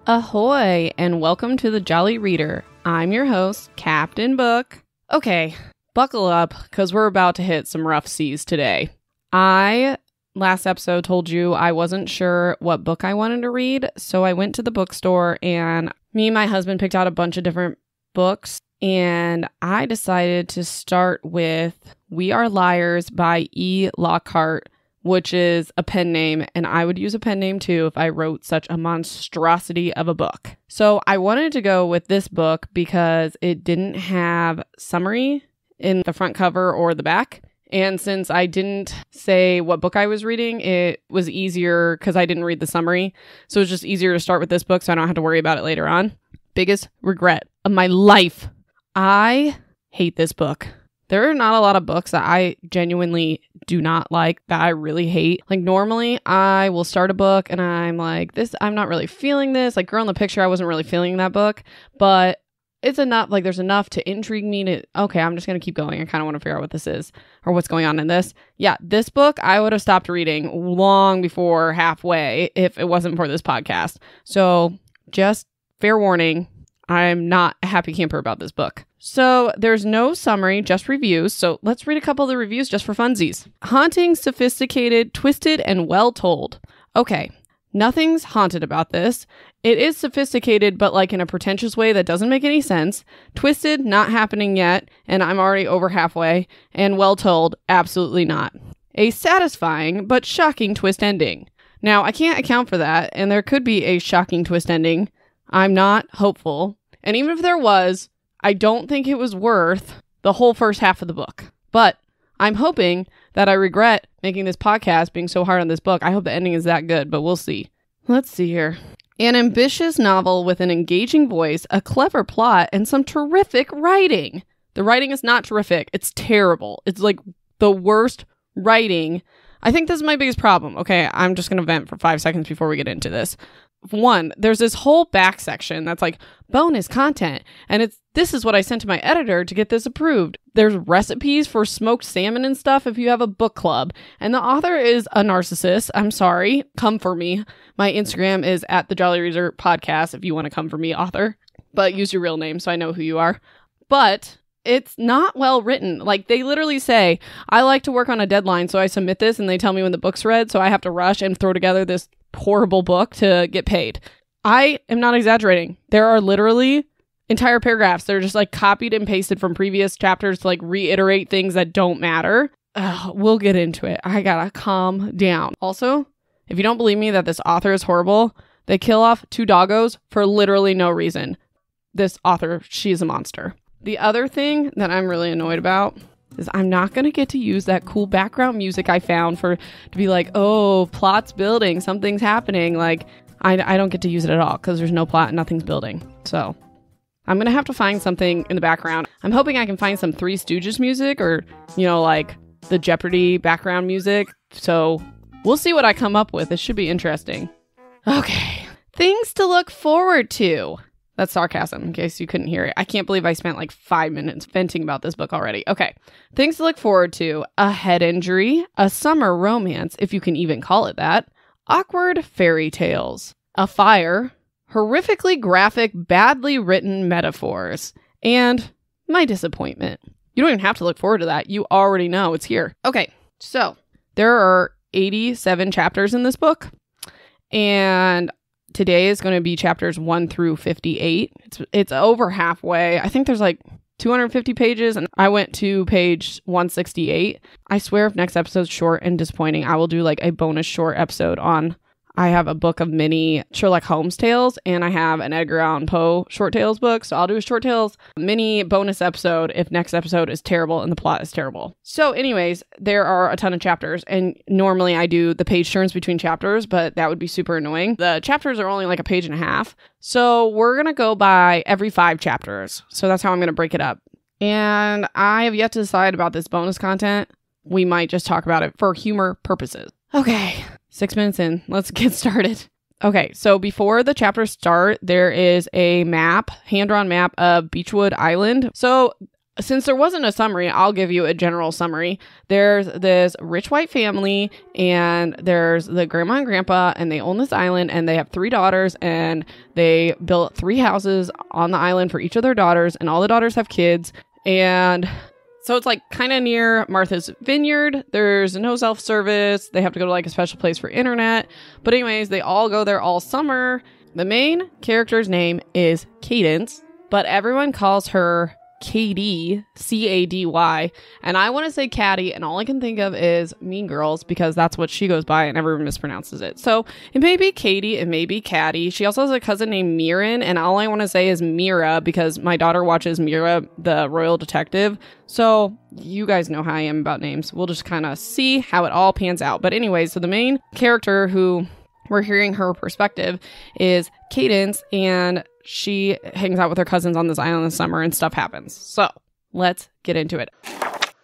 Ahoy, and welcome to the Jolly Reader. I'm your host, Captain Book. Okay, buckle up, because we're about to hit some rough seas today. Last episode, told you I wasn't sure what book I wanted to read, so I went to the bookstore, and me and my husband picked out a bunch of different books, and I decided to start with We Are Liars by E. Lockhart, which is a pen name, and I would use a pen name too if I wrote such a monstrosity of a book. So I wanted to go with this book because it didn't have summary in the front cover or the back. And since I didn't say what book I was reading, it was easier because I didn't read the summary. So it's just easier to start with this book so I don't have to worry about it later on. Biggest regret of my life. I hate this book. There are not a lot of books that I genuinely do not like, that I really hate. Like normally I will start a book and I'm like, I'm not really feeling this. Like Girl in the Picture, I wasn't really feeling that book, but it's enough. Like there's enough to intrigue me to, okay, I'm just going to keep going. I kind of want to figure out what this is or what's going on in this. Yeah, this book, I would have stopped reading long before halfway if it wasn't for this podcast. So just fair warning, I'm not a happy camper about this book. So there's no summary, just reviews. So let's read a couple of the reviews just for funsies. Haunting, sophisticated, twisted, and well told. Okay, nothing's haunted about this. It is sophisticated, but like in a pretentious way that doesn't make any sense. Twisted, not happening yet, and I'm already over halfway. And well told, absolutely not. A satisfying but shocking twist ending. Now, I can't account for that, and there could be a shocking twist ending. I'm not hopeful. And even if there was, I don't think it was worth the whole first half of the book. But I'm hoping that I regret making this podcast being so hard on this book. I hope the ending is that good, but we'll see. Let's see here. An ambitious novel with an engaging voice, a clever plot, and some terrific writing. The writing is not terrific. It's terrible. It's like the worst writing. I think this is my biggest problem. Okay, I'm just going to vent for 5 seconds before we get into this. One, there's this whole back section that's like bonus content, and this is what I sent to my editor to get this approved. There's recipes for smoked salmon and stuff if you have a book club, and the author is a narcissist. I'm sorry, come for me. My Instagram is at the Jolly Reader Podcast if you want to come for me, author, but use your real name so I know who you are. But it's not well written. Like they literally say, I like to work on a deadline, so I submit this and they tell me when the book's read, so I have to rush and throw together this horrible book to get paid. I am not exaggerating. There are literally entire paragraphs that are just like copied and pasted from previous chapters to like reiterate things that don't matter. We'll get into it. I gotta calm down. Also, if you don't believe me that this author is horrible, they kill off 2 doggos for literally no reason. This author, she's a monster. The other thing that I'm really annoyed about is I'm not going to get to use that cool background music I found to be like, oh, plot's building, something's happening. Like, I don't get to use it at all because there's no plot and nothing's building. So I'm going to have to find something in the background. I'm hoping I can find some Three Stooges music or, like the Jeopardy background music. So we'll see what I come up with. It should be interesting. Okay. Things to look forward to. That's sarcasm, in case you couldn't hear it. I can't believe I spent like 5 minutes venting about this book already. Okay. Things to look forward to. A head injury. A summer romance, if you can even call it that. Awkward fairy tales. A fire. Horrifically graphic, badly written metaphors. And my disappointment. You don't even have to look forward to that. You already know it's here. Okay. So there are 87 chapters in this book. And today is going to be chapters 1 through 58. It's over halfway. I think there's like 250 pages, and I went to page 168. I swear if next episode's short and disappointing, I will do like a bonus short episode on... I have a book of mini Sherlock Holmes tales, and I have an Edgar Allan Poe short tales book, so I'll do a short tales mini bonus episode if next episode is terrible and the plot is terrible. So anyways, there are a ton of chapters, and normally I do the page turns between chapters, but that would be super annoying. The chapters are only like a page and a half, so we're going to go by every 5 chapters. So that's how I'm going to break it up. And I have yet to decide about this bonus content. We might just talk about it for humor purposes. Okay. 6 minutes in, let's get started. Okay, so before the chapters start, there is a map, hand-drawn map of Beechwood Island. So since there wasn't a summary, I'll give you a general summary. There's this rich white family, and there's the grandma and grandpa, and they own this island, and they have 3 daughters, and they built 3 houses on the island for each of their daughters, and all the daughters have kids. And so it's like kind of near Martha's Vineyard. There's no self-service. They have to go to like a special place for internet. But anyways, they all go there all summer. The main character's name is Cadence, but everyone calls her Cady, C-A-D-Y, and I want to say Caddy, and all I can think of is Mean Girls, because that's what she goes by and everyone mispronounces it. So it may be Katie, it may be Caddy. She also has a cousin named Mirren, and all I want to say is Mira, because my daughter watches Mira, the Royal Detective. So you guys know how I am about names. We'll just kind of see how it all pans out. But anyway, so the main character who we're hearing her perspective is Cadence, and she hangs out with her cousins on this island in the summer and stuff happens. So let's get into it.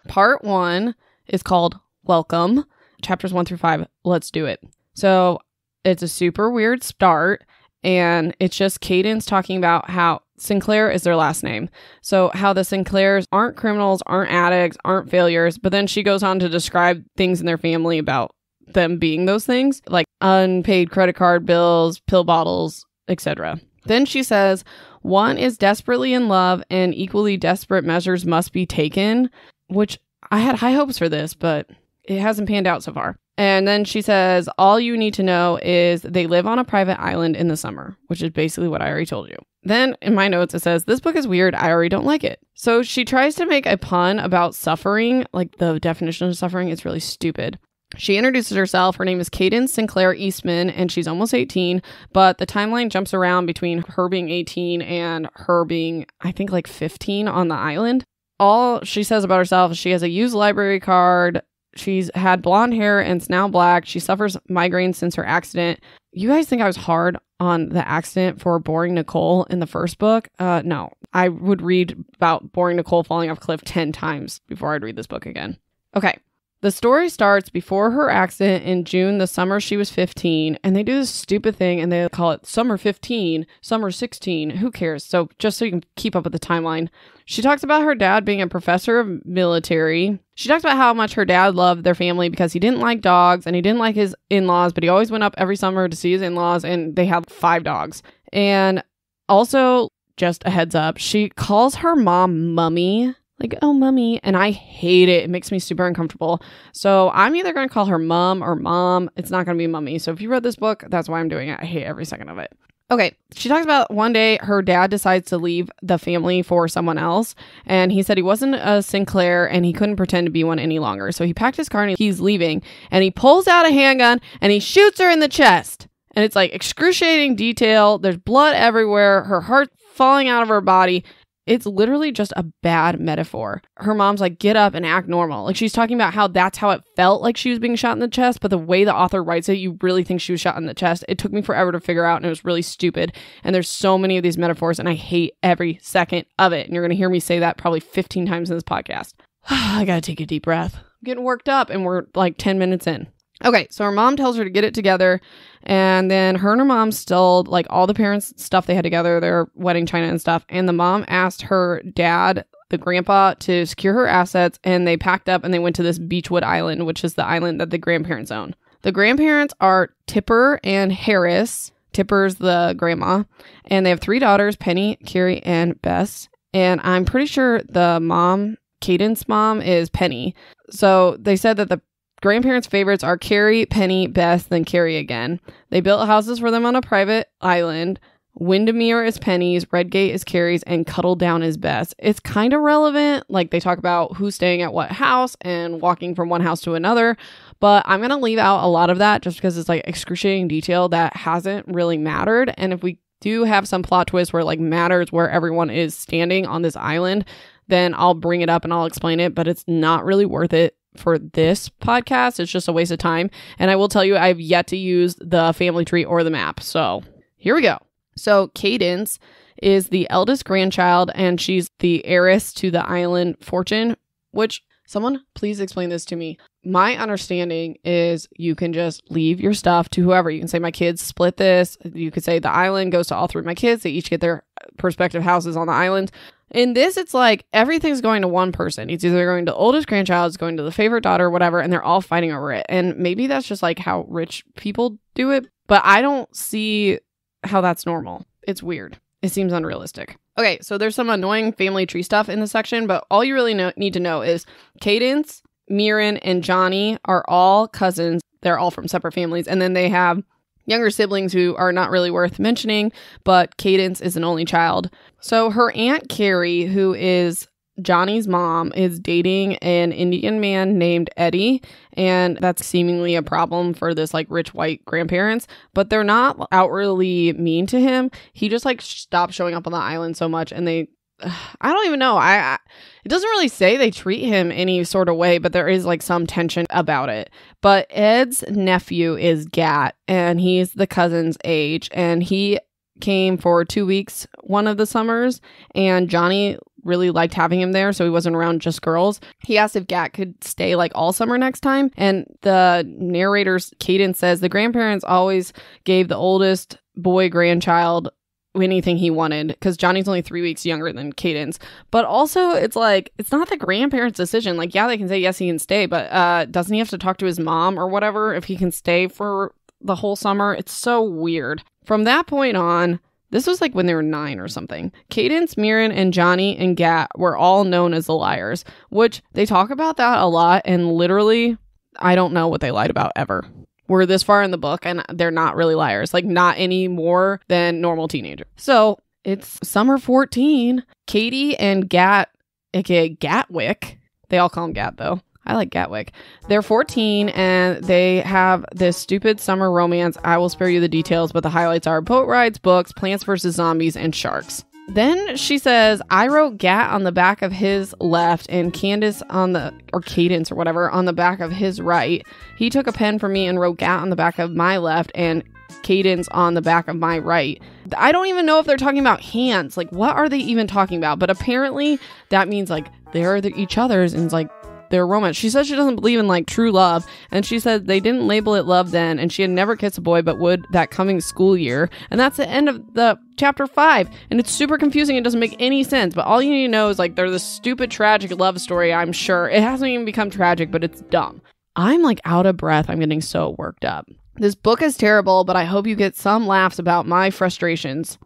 Part 1 is called Welcome. Chapters 1 through 5. Let's do it. So it's a super weird start, and it's just Cadence talking about how Sinclair is their last name. So how the Sinclairs aren't criminals, aren't addicts, aren't failures. But then she goes on to describe things in their family about them being those things, like unpaid credit card bills, pill bottles, etc. Then she says, one is desperately in love and equally desperate measures must be taken, which I had high hopes for this, but it hasn't panned out so far. And then she says, all you need to know is they live on a private island in the summer, which is basically what I already told you. Then in my notes, it says, this book is weird. I already don't like it. So she tries to make a pun about suffering, like the definition of suffering is really stupid. She introduces herself. Her name is Cadence Sinclair Eastman, and she's almost 18, but the timeline jumps around between her being 18 and her being, I think, like 15 on the island. All she says about herself is she has a used library card. She's had blonde hair and it's now black. She suffers migraines since her accident. You guys think I was hard on the accident for Boring Nicole in the first book? No. I would read about Boring Nicole falling off a cliff 10 times before I'd read this book again. Okay. The story starts before her accident in June, the summer she was 15, and they do this stupid thing and they call it Summer 15, Summer 16, who cares? So just so you can keep up with the timeline. She talks about her dad being a professor of military. She talks about how much her dad loved their family because he didn't like dogs and he didn't like his in-laws, but he always went up every summer to see his in-laws, and they had 5 dogs. And also, just a heads up, she calls her mom Mummy. Like, oh, Mummy. And I hate it. It makes me super uncomfortable. So I'm either going to call her Mum or Mom. It's not going to be Mummy. So if you read this book, that's why I'm doing it. I hate every second of it. Okay. She talks about one day her dad decides to leave the family for someone else. And he said he wasn't a Sinclair and he couldn't pretend to be one any longer. So he packed his car and he's leaving. And he pulls out a handgun and he shoots her in the chest. And it's like excruciating detail. There's blood everywhere. Her heart falling out of her body. It's literally just a bad metaphor. Her mom's like, get up and act normal. Like, she's talking about how that's how it felt like she was being shot in the chest, but the way the author writes it, you really think she was shot in the chest. It took me forever to figure out, and it was really stupid. And there's so many of these metaphors, and I hate every second of it. And you're going to hear me say that probably 15 times in this podcast. I got to take a deep breath. I'm getting worked up, and we're like 10 minutes in. Okay, so her mom tells her to get it together, and then her and her mom stole like all the parents' stuff they had together, their wedding china and stuff, and the mom asked her dad, the grandpa, to secure her assets, and they packed up and they went to this Beechwood Island, which is the island that the grandparents own. The grandparents are Tipper and Harris. Tipper's the grandma, and they have 3 daughters, Penny, Carrie, and Bess, and I'm pretty sure the mom, Cadence mom, is Penny. So they said that the grandparents' favorites are Carrie, Penny, Bess, then Carrie again. They built houses for them on a private island. Windermere is Penny's, Redgate is Carrie's, and Cuddle Down is Bess. It's kind of relevant. Like, they talk about who's staying at what house and walking from one house to another. But I'm going to leave out a lot of that just because it's like excruciating detail that hasn't really mattered. And if we do have some plot twist where it like matters where everyone is standing on this island, then I'll bring it up and I'll explain it. But it's not really worth it for this podcast. It's just a waste of time. And I will tell you, I've yet to use the family tree or the map. So here we go. So Cadence is the eldest grandchild and she's the heiress to the island fortune, which someone please explain this to me. My understanding is you can just leave your stuff to whoever. You can say my kids split this. You could say the island goes to all 3 of my kids. They each get their prospective houses on the island. In this, it's like everything's going to one person. It's either going to the oldest grandchild, it's going to the favorite daughter, whatever, and they're all fighting over it. And maybe that's just like how rich people do it, but I don't see how that's normal. It's weird. It seems unrealistic. Okay, so there's some annoying family tree stuff in this section, but all you really need to know is Cadence, Mirren, and Johnny are all cousins. They're all from separate families. And then they have younger siblings who are not really worth mentioning, but Cadence is an only child. So her Aunt Carrie, who is Johnny's mom, is dating an Indian man named Eddie, and that's seemingly a problem for this like rich white grandparents, but they're not outwardly mean to him. He just like stopped showing up on the island so much, and I don't even know. It doesn't really say they treat him any sort of way, but there is like some tension about it. But Ed's nephew is Gat, and he's the cousin's age, and he came for 2 weeks one of the summers, and Johnny really liked having him there, so he wasn't around just girls. He asked if Gat could stay like all summer next time, and the narrator's Cadence says the grandparents always gave the oldest boy grandchild anything he wanted, because Johnny's only 3 weeks younger than Cadence. But also, it's like, it's not the grandparents' decision. Like, yeah, they can say yes, he can stay, but doesn't he have to talk to his mom or whatever if he can stay for the whole summer? It's so weird. From that point on, this was like when they were 9 or something, Cadence, Mirren, and Johnny and Gat were all known as the liars, which they talk about that a lot, and literally, I don't know what they lied about ever. We're this far in the book, and they're not really liars, like not any more than normal teenagers. So it's summer 14. Katie and Gat, aka Gatwick, they all call him Gat though. I like Gatwick. They're 14 and they have this stupid summer romance. I will spare you the details, but the highlights are boat rides, books, Plants vs. Zombies, and sharks. Then she says, I wrote Gat on the back of his left and Cadence on the back of his right. He took a pen from me and wrote Gat on the back of my left and Cadence on the back of my right. I don't even know if they're talking about hands. Like, what are they even talking about? But apparently that means like they're each other's, and it's like their romance. She says she doesn't believe in like true love, and she said they didn't label it love then, and she had never kissed a boy but would that coming school year. And that's the end of the chapter 5, and it's super confusing. It doesn't make any sense, but all you need to know is like they're this stupid tragic love story. I'm sure it hasn't even become tragic, but it's dumb. I'm like out of breath. I'm getting so worked up. This book is terrible, but I hope you get some laughs about my frustrations.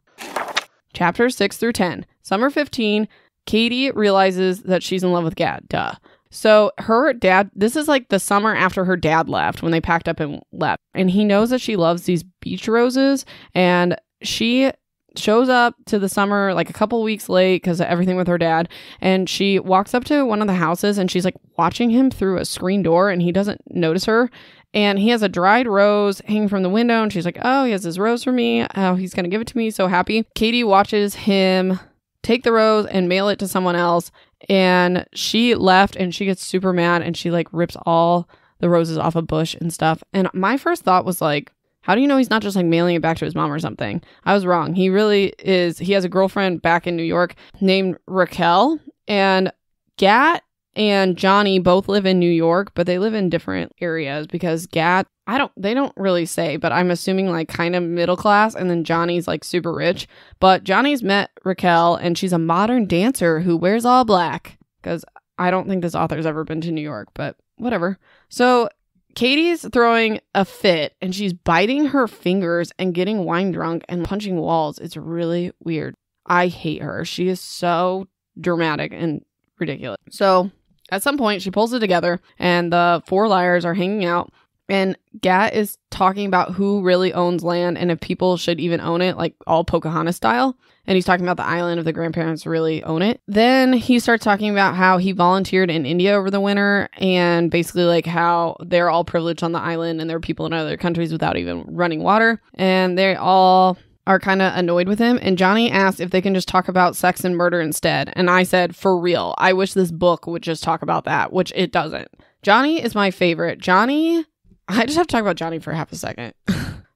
Chapters 6 through 10. Summer 15. Katie realizes that she's in love with Gat. Duh. So her dad, this is like the summer after her dad left, when they packed up and left. And he knows that she loves these beach roses. And she shows up to the summer like a couple weeks late because of everything with her dad. And she walks up to one of the houses and she's like watching him through a screen door, and he doesn't notice her. And he has a dried rose hanging from the window. And she's like, oh, he has this rose for me. Oh, he's going to give it to me. So happy. Katie watches him take the rose and mail it to someone else. And she left and she gets super mad and she like rips all the roses off a bush and stuff. And my first thought was like, how do you know he's not just like mailing it back to his mom or something? I was wrong. He really is. He has a girlfriend back in New York named Raquel, and Gat and Johnny both live in New York, but they live in different areas because Gat, they don't really say, but I'm assuming like kind of middle class, and then Johnny's like super rich. But Johnny's met Raquel, and she's a modern dancer who wears all black, because I don't think this author's ever been to New York, but whatever. So Katie's throwing a fit, and she's biting her fingers and getting wine drunk and punching walls. It's really weird. I hate her. She is so dramatic and ridiculous. So at some point, she pulls it together, and the 4 liars are hanging out. And Gat is talking about who really owns land and if people should even own it, like all Pocahontas style. And he's talking about the island if the grandparents really own it. Then he starts talking about how he volunteered in India over the winter, and basically like how they're all privileged on the island and there are people in other countries without even running water. And they all are kind of annoyed with him. And Johnny asks if they can just talk about sex and murder instead. And I said, for real, I wish this book would just talk about that, which it doesn't. Johnny is my favorite. I just have to talk about Johnny for half a second.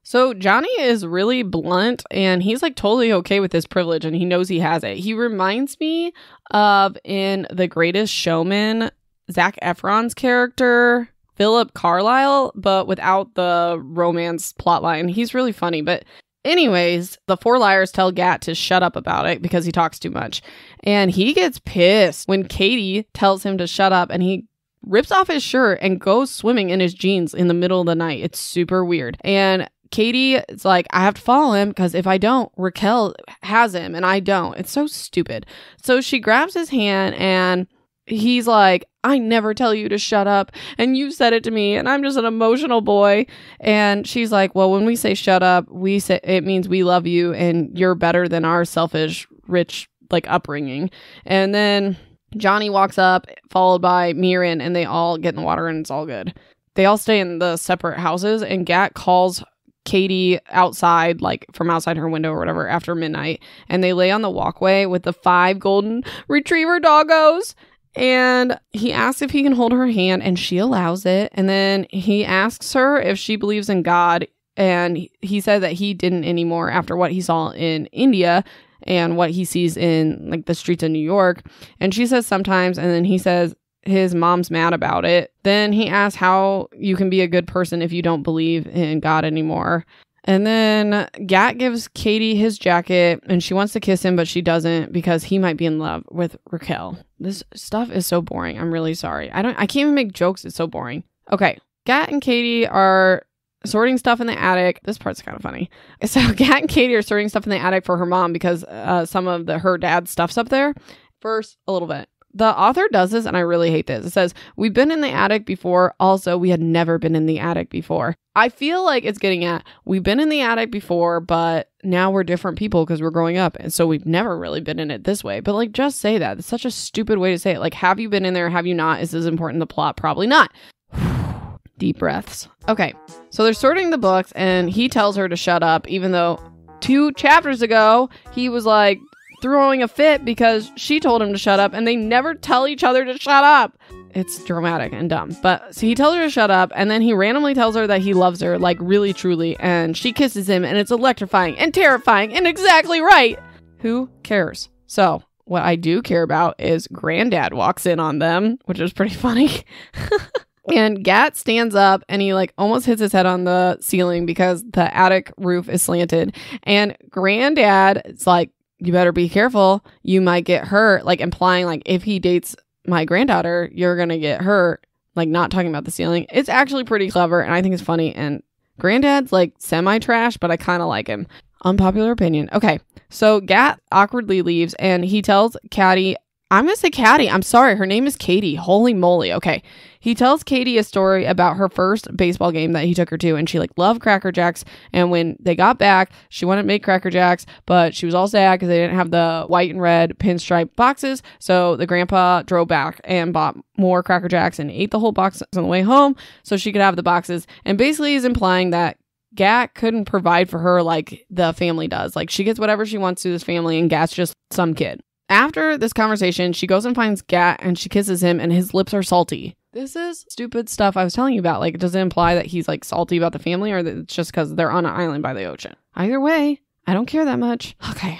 So Johnny is really blunt, and he's like totally okay with this privilege, and he knows he has it. He reminds me of, in The Greatest Showman, Zac Efron's character, Philip Carlyle, but without the romance plotline. He's really funny, but Anyways, the 4 liars tell Gat to shut up about it because he talks too much. And he gets pissed when Katie tells him to shut up, and he rips off his shirt and goes swimming in his jeans in the middle of the night. It's super weird. And Katie is like, I have to follow him because if I don't, Raquel has him and I don't. It's so stupid. So she grabs his hand and he's like, I never tell you to shut up and you said it to me and I'm just an emotional boy. And she's like, well, when we say shut up, we say it means we love you and you're better than our selfish, rich, upbringing. And then Johnny walks up, followed by Mirren, and they all get in the water and it's all good. They all stay in the separate houses, and Gat calls Katie outside, from outside her window or whatever, after midnight, and they lay on the walkway with the 5 golden retriever doggos. And he asks if he can hold her hand, and she allows it. And then he asks her if she believes in God, and he said that he didn't anymore after what he saw in India and what he sees in the streets of New York. And she says sometimes, and then he says his mom's mad about it. Then he asks how you can be a good person if you don't believe in God anymore. And then Gat gives Katie his jacket and she wants to kiss him, but she doesn't because he might be in love with Raquel. This stuff is so boring. I'm really sorry. I can't even make jokes. It's so boring. Okay. Gat and Katie are sorting stuff in the attic. This part's kind of funny. So Gat and Katie are sorting stuff in the attic for her mom because some of her dad's stuff's up there. First, a little bit. The author does this and I really hate this. It says, we've been in the attic before. Also, we had never been in the attic before. I feel like it's getting at, we've been in the attic before, but now we're different people because we're growing up. And so we've never really been in it this way. But just say that. It's such a stupid way to say it. Have you been in there? Have you not? Is this important to the plot? Probably not. Deep breaths. Okay. So they're sorting the books and he tells her to shut up, even though 2 chapters ago, he was throwing a fit because she told him to shut up and they never tell each other to shut up. It's dramatic and dumb. But so he tells her to shut up and then he randomly tells her that he loves her, really truly, and she kisses him and it's electrifying and terrifying and exactly right. Who cares? So what I do care about is Granddad walks in on them, which is pretty funny. And Gat stands up and he almost hits his head on the ceiling because the attic roof is slanted. And Granddad is you better be careful. You might get hurt. Implying if he dates my granddaughter, you're going to get hurt. Not talking about the ceiling. It's actually pretty clever and I think it's funny. And Granddad's semi-trash, but I kind of like him. Unpopular opinion. Okay. So Gat awkwardly leaves and he tells Caddy, I'm going to say Caddy. I'm sorry. Her name is Katie. Holy moly. Okay. He tells Katie a story about her first baseball game that he took her to, and she loved Cracker Jacks. And when they got back, she wanted to make Cracker Jacks, but she was all sad because they didn't have the white and red pinstripe boxes. So the grandpa drove back and bought more Cracker Jacks and ate the whole box on the way home so she could have the boxes. And basically he's implying that Gat couldn't provide for her like the family does. She gets whatever she wants to this family, and Gat's just some kid. After this conversation, she goes and finds Gat and she kisses him and his lips are salty. This is stupid stuff I was telling you about. Does it imply that he's salty about the family or that it's just because they're on an island by the ocean? Either way, I don't care that much. Okay.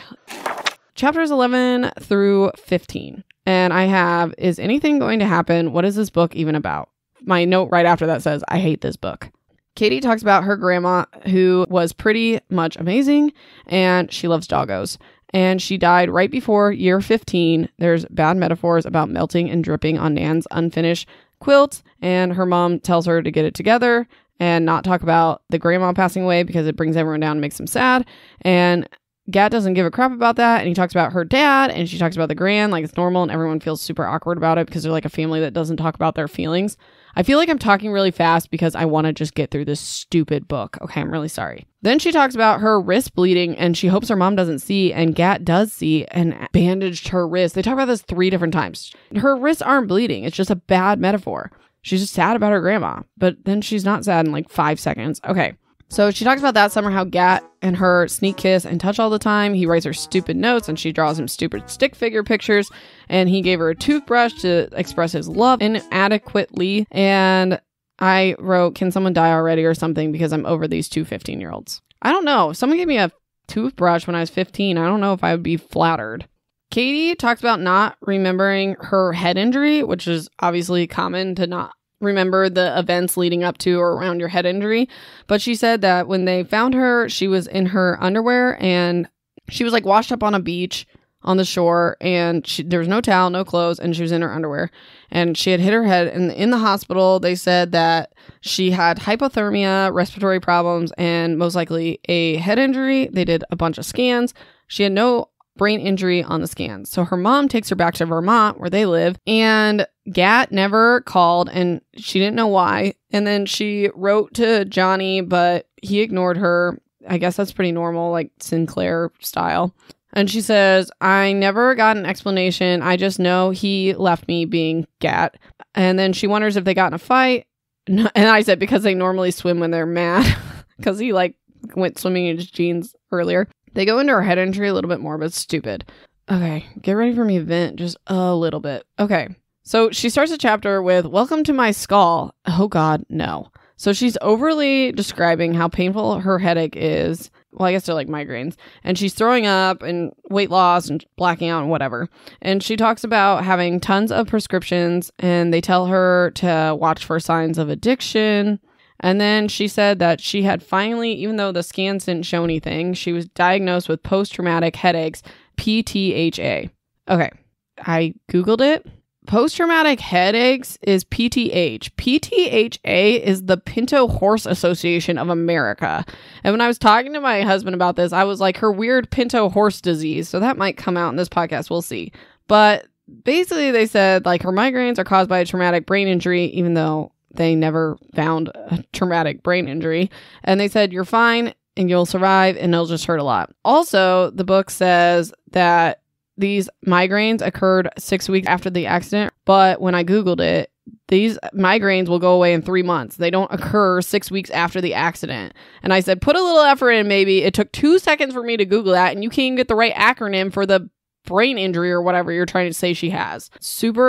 Chapters 11 through 15. And I have, is anything going to happen? What is this book even about? My note right after that says, I hate this book. Katie talks about her grandma who was pretty much amazing and she loves doggos. And she died right before year 15. There's bad metaphors about melting and dripping on Nan's unfinished quilt. And her mom tells her to get it together and not talk about the grandma passing away because it brings everyone down and makes them sad. And Gat doesn't give a crap about that. And he talks about her dad and she talks about the grand like it's normal. And everyone feels super awkward about it because they're a family that doesn't talk about their feelings. I feel like I'm talking really fast because I want to just get through this stupid book. Okay, I'm really sorry. Then she talks about her wrist bleeding and she hopes her mom doesn't see, and Gat does see and bandaged her wrist. They talk about this 3 different times. Her wrists aren't bleeding. It's just a bad metaphor. She's just sad about her grandma, but then she's not sad in 5 seconds. Okay. So she talks about that summer how Gat and her sneak kiss and touch all the time. He writes her stupid notes and she draws him stupid stick figure pictures. And he gave her a toothbrush to express his love inadequately. And I wrote, can someone die already or something because I'm over these 2 15-year-olds. I don't know. If someone gave me a toothbrush when I was 15, I don't know if I would be flattered. Katie talks about not remembering her head injury, which is obviously common to not remember the events leading up to or around your head injury. But she said that when they found her, she was in her underwear and she was like washed up on a beach on the shore, and there was no towel, no clothes, and she was in her underwear, and she had hit her head. And in the hospital, they said that she had hypothermia, respiratory problems, and most likely a head injury. They did a bunch of scans. She had no brain injury on the scans. So her mom takes her back to Vermont, where they live, and Gat never called, and she didn't know why. And then she wrote to Johnny, but he ignored her. I guess that's pretty normal, like Sinclair style. And she says, I never got an explanation. I just know he left me, being Gat. And then she wonders if they got in a fight. And I said, because they normally swim when they're mad. Because he like went swimming in his jeans earlier. They go into her head injury a little bit more, but it's stupid. Okay, get ready for me to vent just a little bit. Okay, so she starts a chapter with, welcome to my skull. Oh God, no. So she's overly describing how painful her headache is. Well, I guess they're like migraines. And she's throwing up and weight loss and blacking out and whatever. And she talks about having tons of prescriptions, and they tell her to watch for signs of addiction. And then she said that she had finally, even though the scans didn't show anything, she was diagnosed with post-traumatic headaches, PTHA. Okay, I Googled it. Post-traumatic headaches is PTH. PTHA is the Pinto Horse Association of America. And when I was talking to my husband about this, I was like, her weird Pinto horse disease. So that might come out in this podcast. We'll see. But basically they said like her migraines are caused by a traumatic brain injury, even though they never found a traumatic brain injury. And they said, you're fine and you'll survive and it'll just hurt a lot. Also, the book says that these migraines occurred 6 weeks after the accident, but when I Googled it, these migraines will go away in 3 months. They don't occur 6 weeks after the accident. And I said, put a little effort in maybe. It took 2 seconds for me to Google that, and you can't even get the right acronym for the brain injury or whatever you're trying to say she has.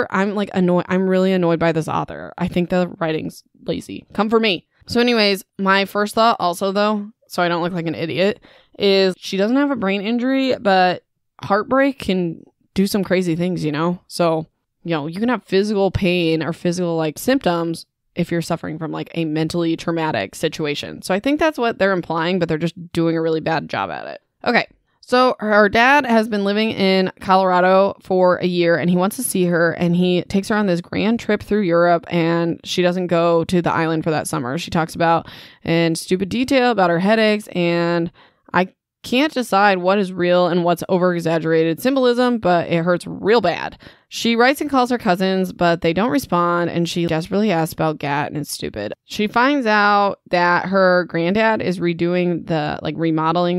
I'm like annoyed. I'm really annoyed by this author. I think the writing's lazy. Come for me. So anyways, my first thought also though, so I don't look like an idiot, is she doesn't have a brain injury, but heartbreak can do some crazy things, you know? So, you know, you can have physical pain or physical like symptoms if you're suffering from like a mentally traumatic situation. So I think that's what they're implying, but they're just doing a really bad job at it. Okay. So her dad has been living in Colorado for a year and he wants to see her, and he takes her on this grand trip through Europe, and she doesn't go to the island for that summer. She talks about in stupid detail about her headaches, and I can't decide what is real and what's over-exaggerated symbolism, but it hurts real bad. She writes and calls her cousins, but they don't respond, and she desperately asks about Gat, and it's stupid. She finds out that her granddad is remodeling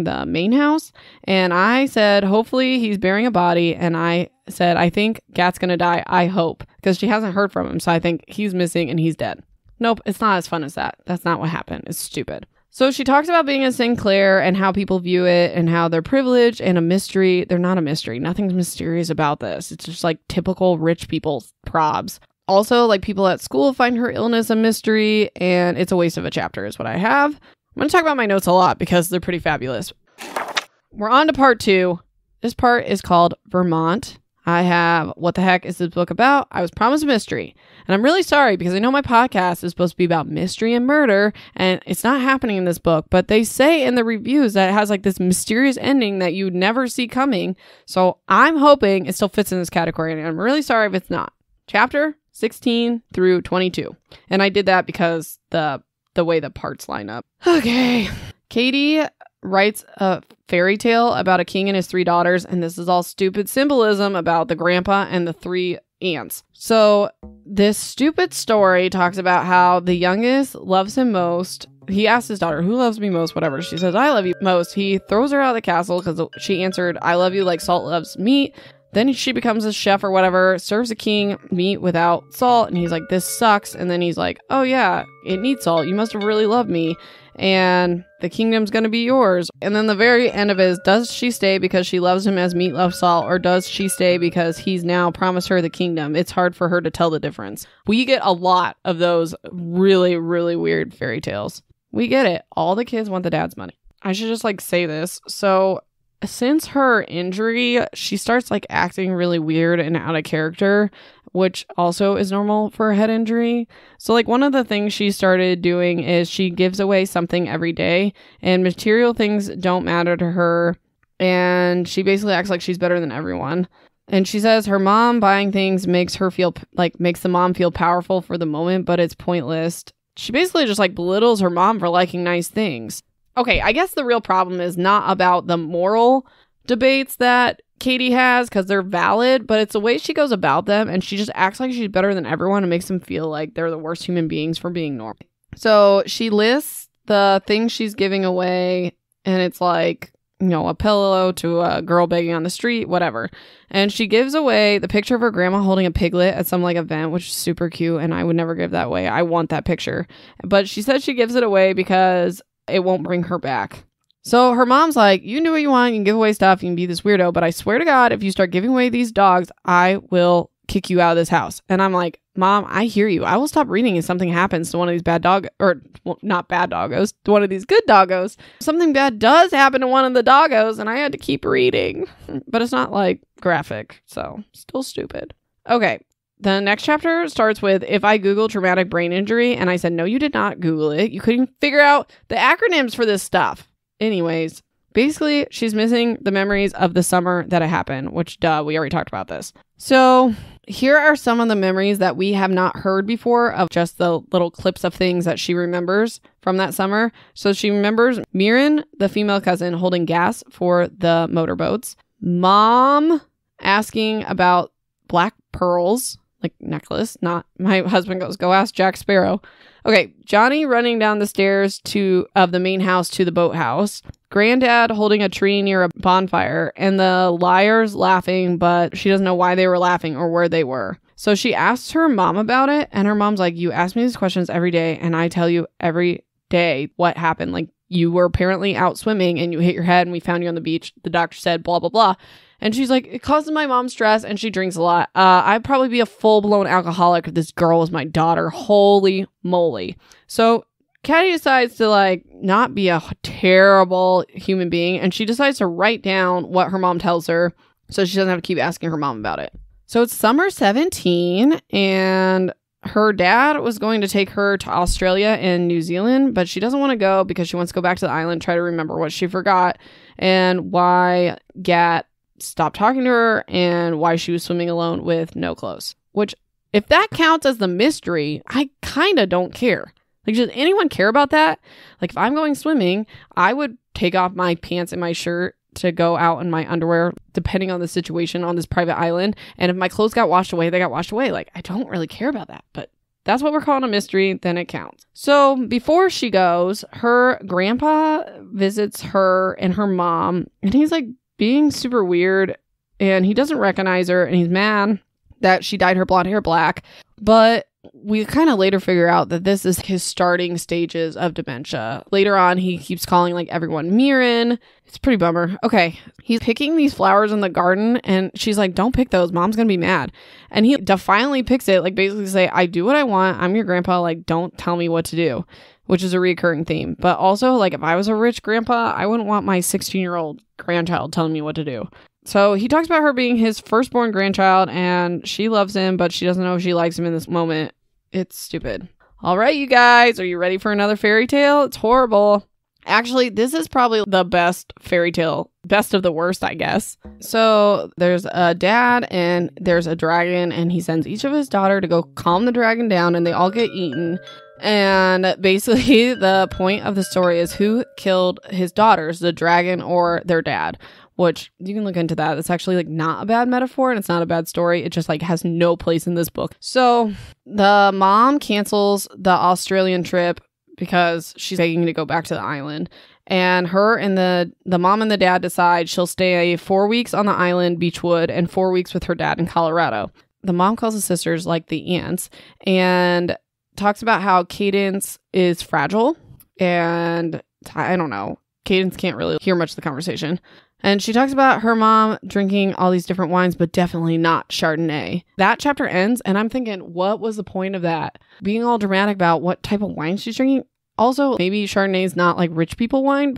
the main house, and I said, hopefully he's burying a body, and I said, I think Gat's gonna die, I hope, because she hasn't heard from him, so I think he's missing and he's dead. Nope, it's not as fun as that. That's not what happened. It's stupid. So she talks about being a Sinclair and how people view it and how they're privileged and a mystery. They're not a mystery. Nothing's mysterious about this. It's just like typical rich people's probs. Also, like people at school find her illness a mystery, and it's a waste of a chapter is what I have. I'm going to talk about my notes a lot because they're pretty fabulous. We're on to part 2. This part is called Vermont. I have, what the heck is this book about? I was promised a mystery. And I'm really sorry because I know my podcast is supposed to be about mystery and murder, and it's not happening in this book, but they say in the reviews that it has like this mysterious ending that you never see coming. So I'm hoping it still fits in this category, and I'm really sorry if it's not. Chapter 16 through 22. And I did that because the way the parts line up. Okay. Katie writes a fairy tale about a king and his 3 daughters, and this is all stupid symbolism about the grandpa and the 3 aunts. So this stupid story talks about how the youngest loves him most. He asks his daughter, who loves me most, whatever. She says, I love you most. He throws her out of the castle because she answered, I love you like salt loves meat. Then she becomes a chef or whatever, serves the king meat without salt, and he's like, this sucks. And then he's like, oh yeah, it needs salt. You must have really loved me, and the kingdom's gonna be yours. And then the very end of it is, does she stay because she loves him as meat loves salt, or does she stay because he's now promised her the kingdom? It's hard for her to tell the difference. We get a lot of those really, really weird fairy tales. We get it. All the kids want the dad's money. I should just like say this. So since her injury, she starts like acting really weird and out of character. which also is normal for a head injury. So like one of the things she started doing is she gives away something every day, and material things don't matter to her. And she basically acts like she's better than everyone. And she says her mom buying things makes the mom feel powerful for the moment, but it's pointless. She basically just like belittles her mom for liking nice things. Okay, I guess the real problem is not about the moral debates that Katie has, because they're valid, but it's the way she goes about them, and she just acts like she's better than everyone and makes them feel like they're the worst human beings for being normal. So she lists the things she's giving away, and it's like, you know, a pillow to a girl begging on the street, whatever. And she gives away the picture of her grandma holding a piglet at some like event, which is super cute, and I would never give that away. I want that picture. But she says she gives it away because it won't bring her back. So her mom's like, you can do what you want, you can give away stuff, you can be this weirdo, but I swear to God, if you start giving away these dogs, I will kick you out of this house. And I'm like, Mom, I hear you. I will stop reading if something happens to one of these not bad doggos, to one of these good doggos. Something bad does happen to one of the doggos, and I had to keep reading. But it's not like graphic, so still stupid. Okay. The next chapter starts with, if I Google traumatic brain injury, and I said, no, you did not Google it. You couldn't figure out the acronyms for this stuff. Anyways, basically, she's missing the memories of the summer that it happened, which, we already talked about this. So here are some of the memories that we have not heard before of just the little clips of things that she remembers from that summer. So she remembers Mirren, the female cousin, holding gas for the motorboats. Mom asking about black pearls, like necklace, not my husband goes, go ask Jack Sparrow. Okay, Johnny running down the stairs of the main house to the boathouse. Granddad holding a tree near a bonfire, and the liars laughing, but she doesn't know why they were laughing or where they were. So she asks her mom about it, and her mom's like, you ask me these questions every day, and I tell you every day what happened. Like, you were apparently out swimming, and you hit your head, and we found you on the beach. The doctor said blah, blah, blah. And she's like, it causes my mom stress, and she drinks a lot. I'd probably be a full-blown alcoholic if this girl was my daughter. Holy moly. So Caddy decides to, like, not be a terrible human being, and she decides to write down what her mom tells her so she doesn't have to keep asking her mom about it. So it's summer 17, and her dad was going to take her to Australia and New Zealand, but she doesn't want to go because she wants to go back to the island, try to remember what she forgot, and why Gat stopped talking to her, and why she was swimming alone with no clothes. Which, if that counts as the mystery, I kind of don't care. Like, does anyone care about that? Like, if I'm going swimming, I would take off my pants and my shirt to go out in my underwear, depending on the situation on this private island. And if my clothes got washed away, they got washed away. Like, I don't really care about that, but that's what we're calling a mystery, then it counts. So before she goes, her grandpa visits her and her mom, and he's like being super weird, and he doesn't recognize her, and he's mad that she dyed her blonde hair black. But we kind of later figure out that this is his starting stages of dementia. Later on, he keeps calling like everyone Mirren. It's pretty bummer. Okay, he's picking these flowers in the garden, and she's like, don't pick those. Mom's gonna be mad. And he defiantly picks it, like basically say, I do what I want. I'm your grandpa. Like, don't tell me what to do, which is a recurring theme. But also, like, if I was a rich grandpa, I wouldn't want my 16-year-old grandchild telling me what to do. So he talks about her being his firstborn grandchild, and she loves him, but she doesn't know if she likes him in this moment. It's stupid. All right, you guys, are you ready for another fairy tale? It's horrible. Actually, this is probably the best fairy tale. Best of the worst, I guess. So there's a dad and there's a dragon, and he sends each of his daughter to go calm the dragon down, and they all get eaten. And basically the point of the story is who killed his daughters, the dragon or their dad, which you can look into that. It's actually like not a bad metaphor, and it's not a bad story. It just like has no place in this book. So the mom cancels the Australian trip because she's begging to go back to the island. And her and the mom and the dad decide she'll stay 4 weeks on the island, Beechwood, and 4 weeks with her dad in Colorado. The mom calls the sisters like the aunts and talks about how Cadence is fragile. And I don't know. Cadence can't really hear much of the conversation. And she talks about her mom drinking all these different wines, but definitely not Chardonnay. That chapter ends, and I'm thinking, what was the point of that? Being all dramatic about what type of wine she's drinking. Also, maybe Chardonnay is not like rich people wine,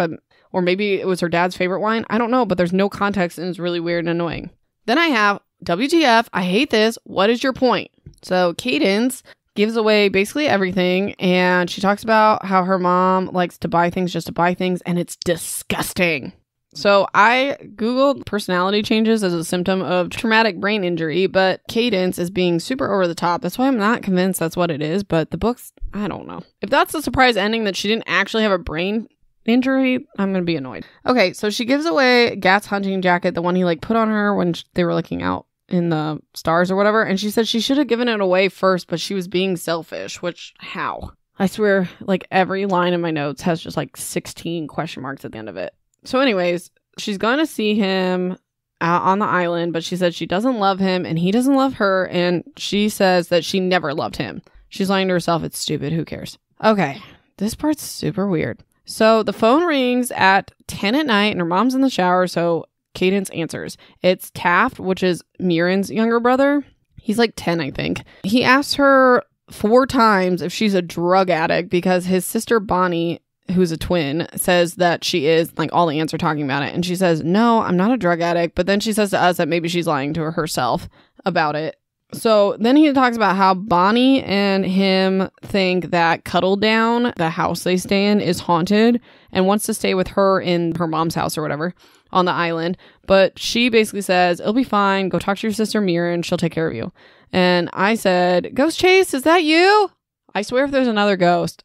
or maybe it was her dad's favorite wine. I don't know, but there's no context, and it's really weird and annoying. Then I have WTF, I hate this. What is your point? So Cadence gives away basically everything, and she talks about how her mom likes to buy things just to buy things, and it's disgusting. So I Googled personality changes as a symptom of traumatic brain injury, but Cadence is being super over the top. That's why I'm not convinced that's what it is, but the books, I don't know. If that's the surprise ending that she didn't actually have a brain injury, I'm going to be annoyed. Okay, so she gives away Gat's hunting jacket, the one he put on her when they were looking out in the stars or whatever, and she said she should have given it away first, but she was being selfish, which, how? I swear, every line in my notes has just 16 question marks at the end of it. So anyways, she's going to see him out on the island, but she said she doesn't love him and he doesn't love her, and she says that she never loved him. She's lying to herself. It's stupid. Who cares? Okay, this part's super weird. So the phone rings at 10 at night and her mom's in the shower, so Cadence answers. It's Taft, which is Mirren's younger brother. He's 10, I think. He asks her 4 times if she's a drug addict because his sister Bonnie, who's a twin, says that she is. All the aunts are talking about it. And she says, no, I'm not a drug addict. But then she says to us that maybe she's lying to herself about it. So then he talks about how Bonnie and him think that Cuddle Down, the house they stay in, is haunted and wants to stay with her in her mom's house or whatever on the island. But she basically says, it'll be fine. Go talk to your sister Mirren. She'll take care of you. And I said, Ghost Chase, is that you? I swear if there's another ghost.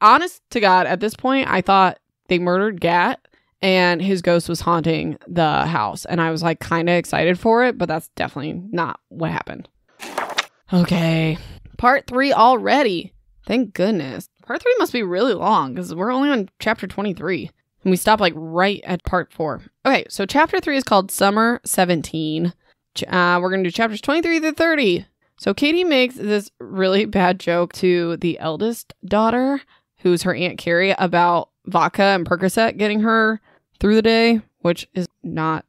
Honest to God, at this point, I thought they murdered Gat and his ghost was haunting the house. And I was kind of excited for it, but that's definitely not what happened. Okay. Part 3 already. Thank goodness. Part 3 must be really long because we're only on chapter 23. And we stop right at part 4. Okay, so chapter 3 is called Summer 17. We're going to do chapters 23 to 30. So Katie makes this really bad joke to the eldest daughter, who's her Aunt Carrie, about vodka and Percocet getting her through the day, which is not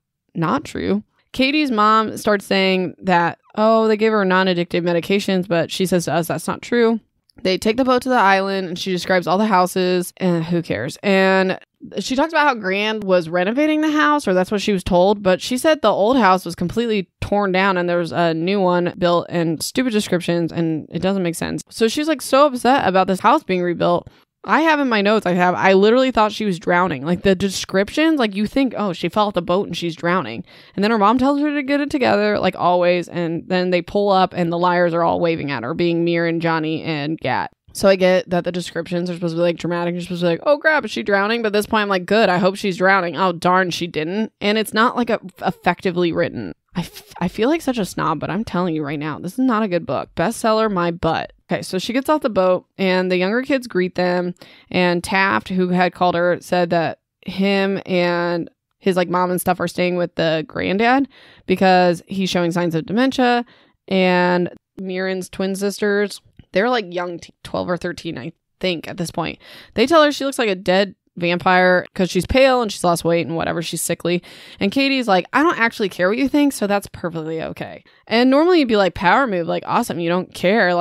true. Katie's mom starts saying that, they gave her non-addictive medications, but she says to us that's not true. They take the boat to the island and she describes all the houses, and who cares? And she talks about how Grand was renovating the house, or that's what she was told, but she said the old house was completely torn down and there's a new one built, and stupid descriptions, and it doesn't make sense. So she's so upset about this house being rebuilt. I have in my notes, I literally thought she was drowning. The descriptions, you think, oh, she fell off the boat and she's drowning. And then her mom tells her to get it together, always. And then they pull up and the liars are all waving at her, being Mirren, Johnny, and Gat. So I get that the descriptions are supposed to be dramatic. You're supposed to be oh crap, is she drowning? But at this point, I'm good, I hope she's drowning. Oh, darn, she didn't. And it's not effectively written. I feel like such a snob, but I'm telling you right now, this is not a good book. Bestseller, my butt. Okay, so she gets off the boat and the younger kids greet them. And Taft, who had called her, said that him and his mom and stuff are staying with the granddad because he's showing signs of dementia. And Mirren's twin sisters, they're young, 12 or 13, I think, at this point. They tell her she looks like a dead vampire because she's pale and she's lost weight and whatever, she's sickly. And Katie's I don't actually care what you think, so that's perfectly okay. And normally you'd be power move, awesome, you don't care,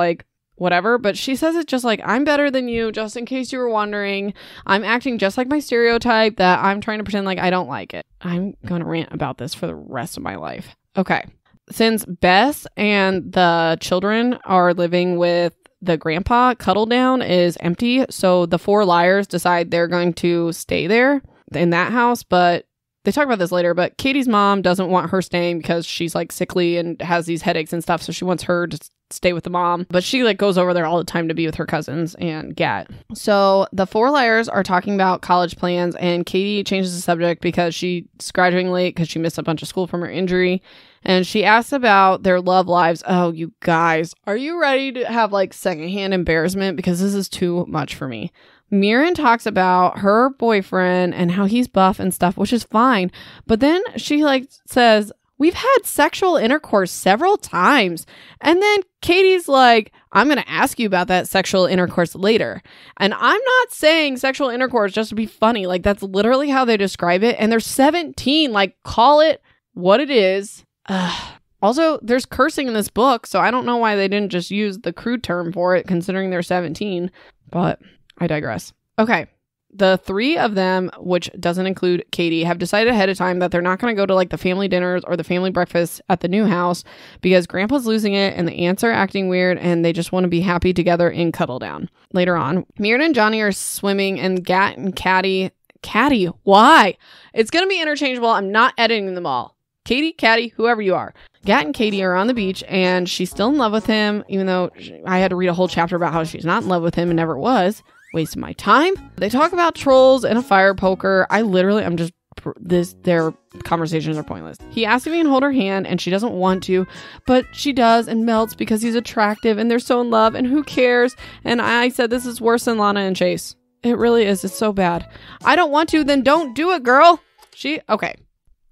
whatever. But she says it's just I'm better than you, just in case you were wondering. I'm acting just like my stereotype that I'm trying to pretend I don't like it. I'm gonna rant about this for the rest of my life. Okay. Since Bess and the children are living with the grandpa, Cuddle Down is empty. So the 4 liars decide they're going to stay there in that house. But they talk about this later. But Katie's mom doesn't want her staying because she's sickly and has these headaches and stuff. So she wants her to stay with the mom. But she goes over there all the time to be with her cousins and Gat. So the 4 liars are talking about college plans. And Katie changes the subject because she's graduating late because she missed a bunch of school from her injury. And she asks about their love lives. Oh, you guys, are you ready to have secondhand embarrassment? Because this is too much for me. Mirren talks about her boyfriend and how he's buff and stuff, which is fine. But then she says, we've had sexual intercourse several times. And then Katie's I'm going to ask you about that sexual intercourse later. And I'm not saying sexual intercourse just to be funny. That's literally how they describe it. And they're 17. Call it what it is. Also, there's cursing in this book, so I don't know why they didn't just use the crude term for it, considering they're 17, but I digress. Okay, The three of them, which doesn't include Katie, have decided ahead of time that they're not going to go to like the family dinners or the family breakfast at the new house because Grandpa's losing it and the aunts are acting weird and they just want to be happy together in Cuddle Down. Later on, Mirren and Johnny are swimming and Gat and Caddy, why? It's going to be interchangeable. I'm not editing them all. Katie, Caddy, whoever you are. Gat and Katie are on the beach and she's still in love with him, even though I had to read a whole chapter about how she's not in love with him and never was. Wasting my time. They talk about trolls and a fire poker. Their conversations are pointless. He asks if he can hold her hand and she doesn't want to, but she does and melts because he's attractive and they're so in love and who cares? And I said, this is worse than Lana and Chase. It really is. It's so bad. I don't want to, then don't do it, girl. Okay.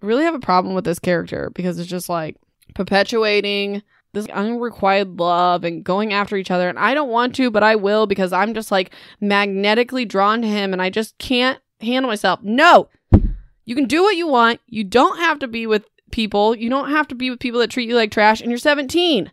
I really have a problem with this character because it's just like perpetuating this unrequited love and going after each other. And I don't want to, but I will because I'm just like magnetically drawn to him and I just can't handle myself. No, you can do what you want. You don't have to be with people. You don't have to be with people that treat you like trash and you're 17.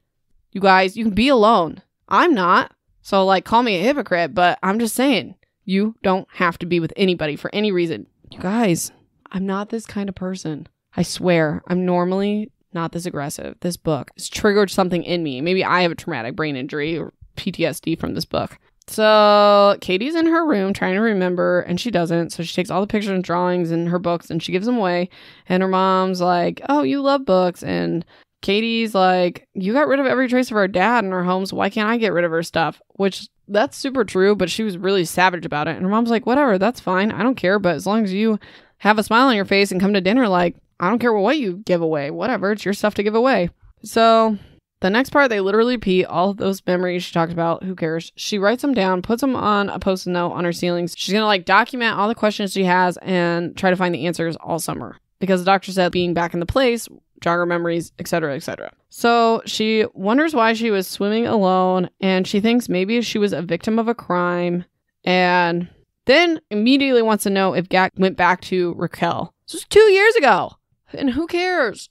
You guys, you can be alone. I'm not. So like call me a hypocrite, but I'm just saying you don't have to be with anybody for any reason. You guys, I'm not this kind of person. I swear I'm normally not this aggressive. This book has triggered something in me. Maybe I have a traumatic brain injury or PTSD from this book. So Katie's in her room trying to remember and she doesn't. So she takes all the pictures and drawings in her books and she gives them away. And her mom's like, oh, you love books. And Katie's like, you got rid of every trace of our dad in our homes. Why can't I get rid of her stuff? Which that's super true, but she was really savage about it. And her mom's like, whatever, that's fine. I don't care. But as long as you have a smile on your face and come to dinner, like, I don't care what you give away. Whatever. It's your stuff to give away. So the next part, they literally repeat all of those memories she talked about. Who cares? She writes them down, puts them on a post-it note on her ceilings. She's going to like document all the questions she has and try to find the answers all summer. Because the doctor said being back in the place, jog her memories, etc., etc. So she wonders why she was swimming alone and she thinks maybe she was a victim of a crime. And then immediately wants to know if Gat went back to Raquel. This was 2 years ago. And who cares?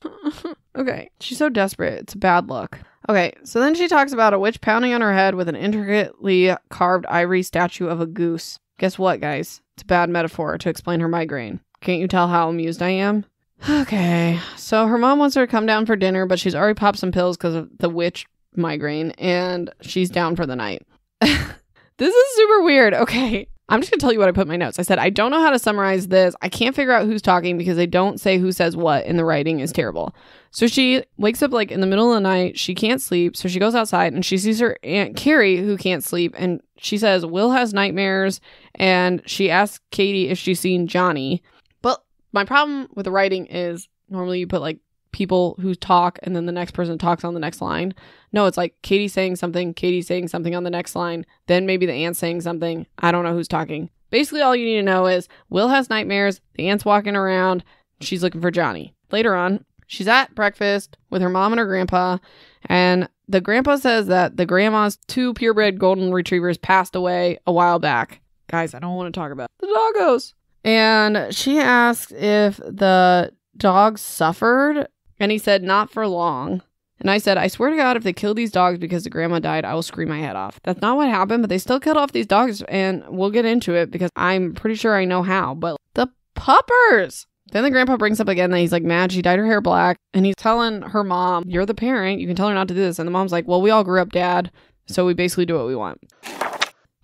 Okay. She's so desperate. It's a bad look. Okay. So then she talks about a witch pounding on her head with an intricately carved ivory statue of a goose. Guess what, guys? It's a bad metaphor to explain her migraine. Can't you tell how amused I am? Okay. So her mom wants her to come down for dinner, but she's already popped some pills because of the witch migraine, and she's down for the night. This is super weird. Okay. I'm just going to tell you what I put in my notes. I said, I don't know how to summarize this. I can't figure out who's talking because they don't say who says what, and the writing is terrible. So she wakes up like in the middle of the night. She can't sleep. So she goes outside and she sees her Aunt Carrie, who can't sleep. And she says, Will has nightmares. And she asks Katie if she's seen Johnny. But my problem with the writing is normally you put like people who talk and then the next person talks on the next line. No, it's like Katie saying something on the next line, then maybe the aunt saying something. I don't know who's talking. Basically, all you need to know is Will has nightmares, the aunt's walking around, she's looking for Johnny. Later on, she's at breakfast with her mom and her grandpa, and the grandpa says that the grandma's 2 purebred golden retrievers passed away a while back. Guys, I don't want to talk about the doggos. And she asks if the dogs suffered, and he said not for long. And I said, I swear to God, if they kill these dogs because the grandma died, I will scream my head off. That's not what happened, but they still killed off these dogs, and we'll get into it because I'm pretty sure I know how. But the puppers! Then the grandpa brings up again that he's like mad she dyed her hair black, and he's telling her mom, you're the parent, you can tell her not to do this. And the mom's like, well, we all grew up, Dad, so we basically do what we want.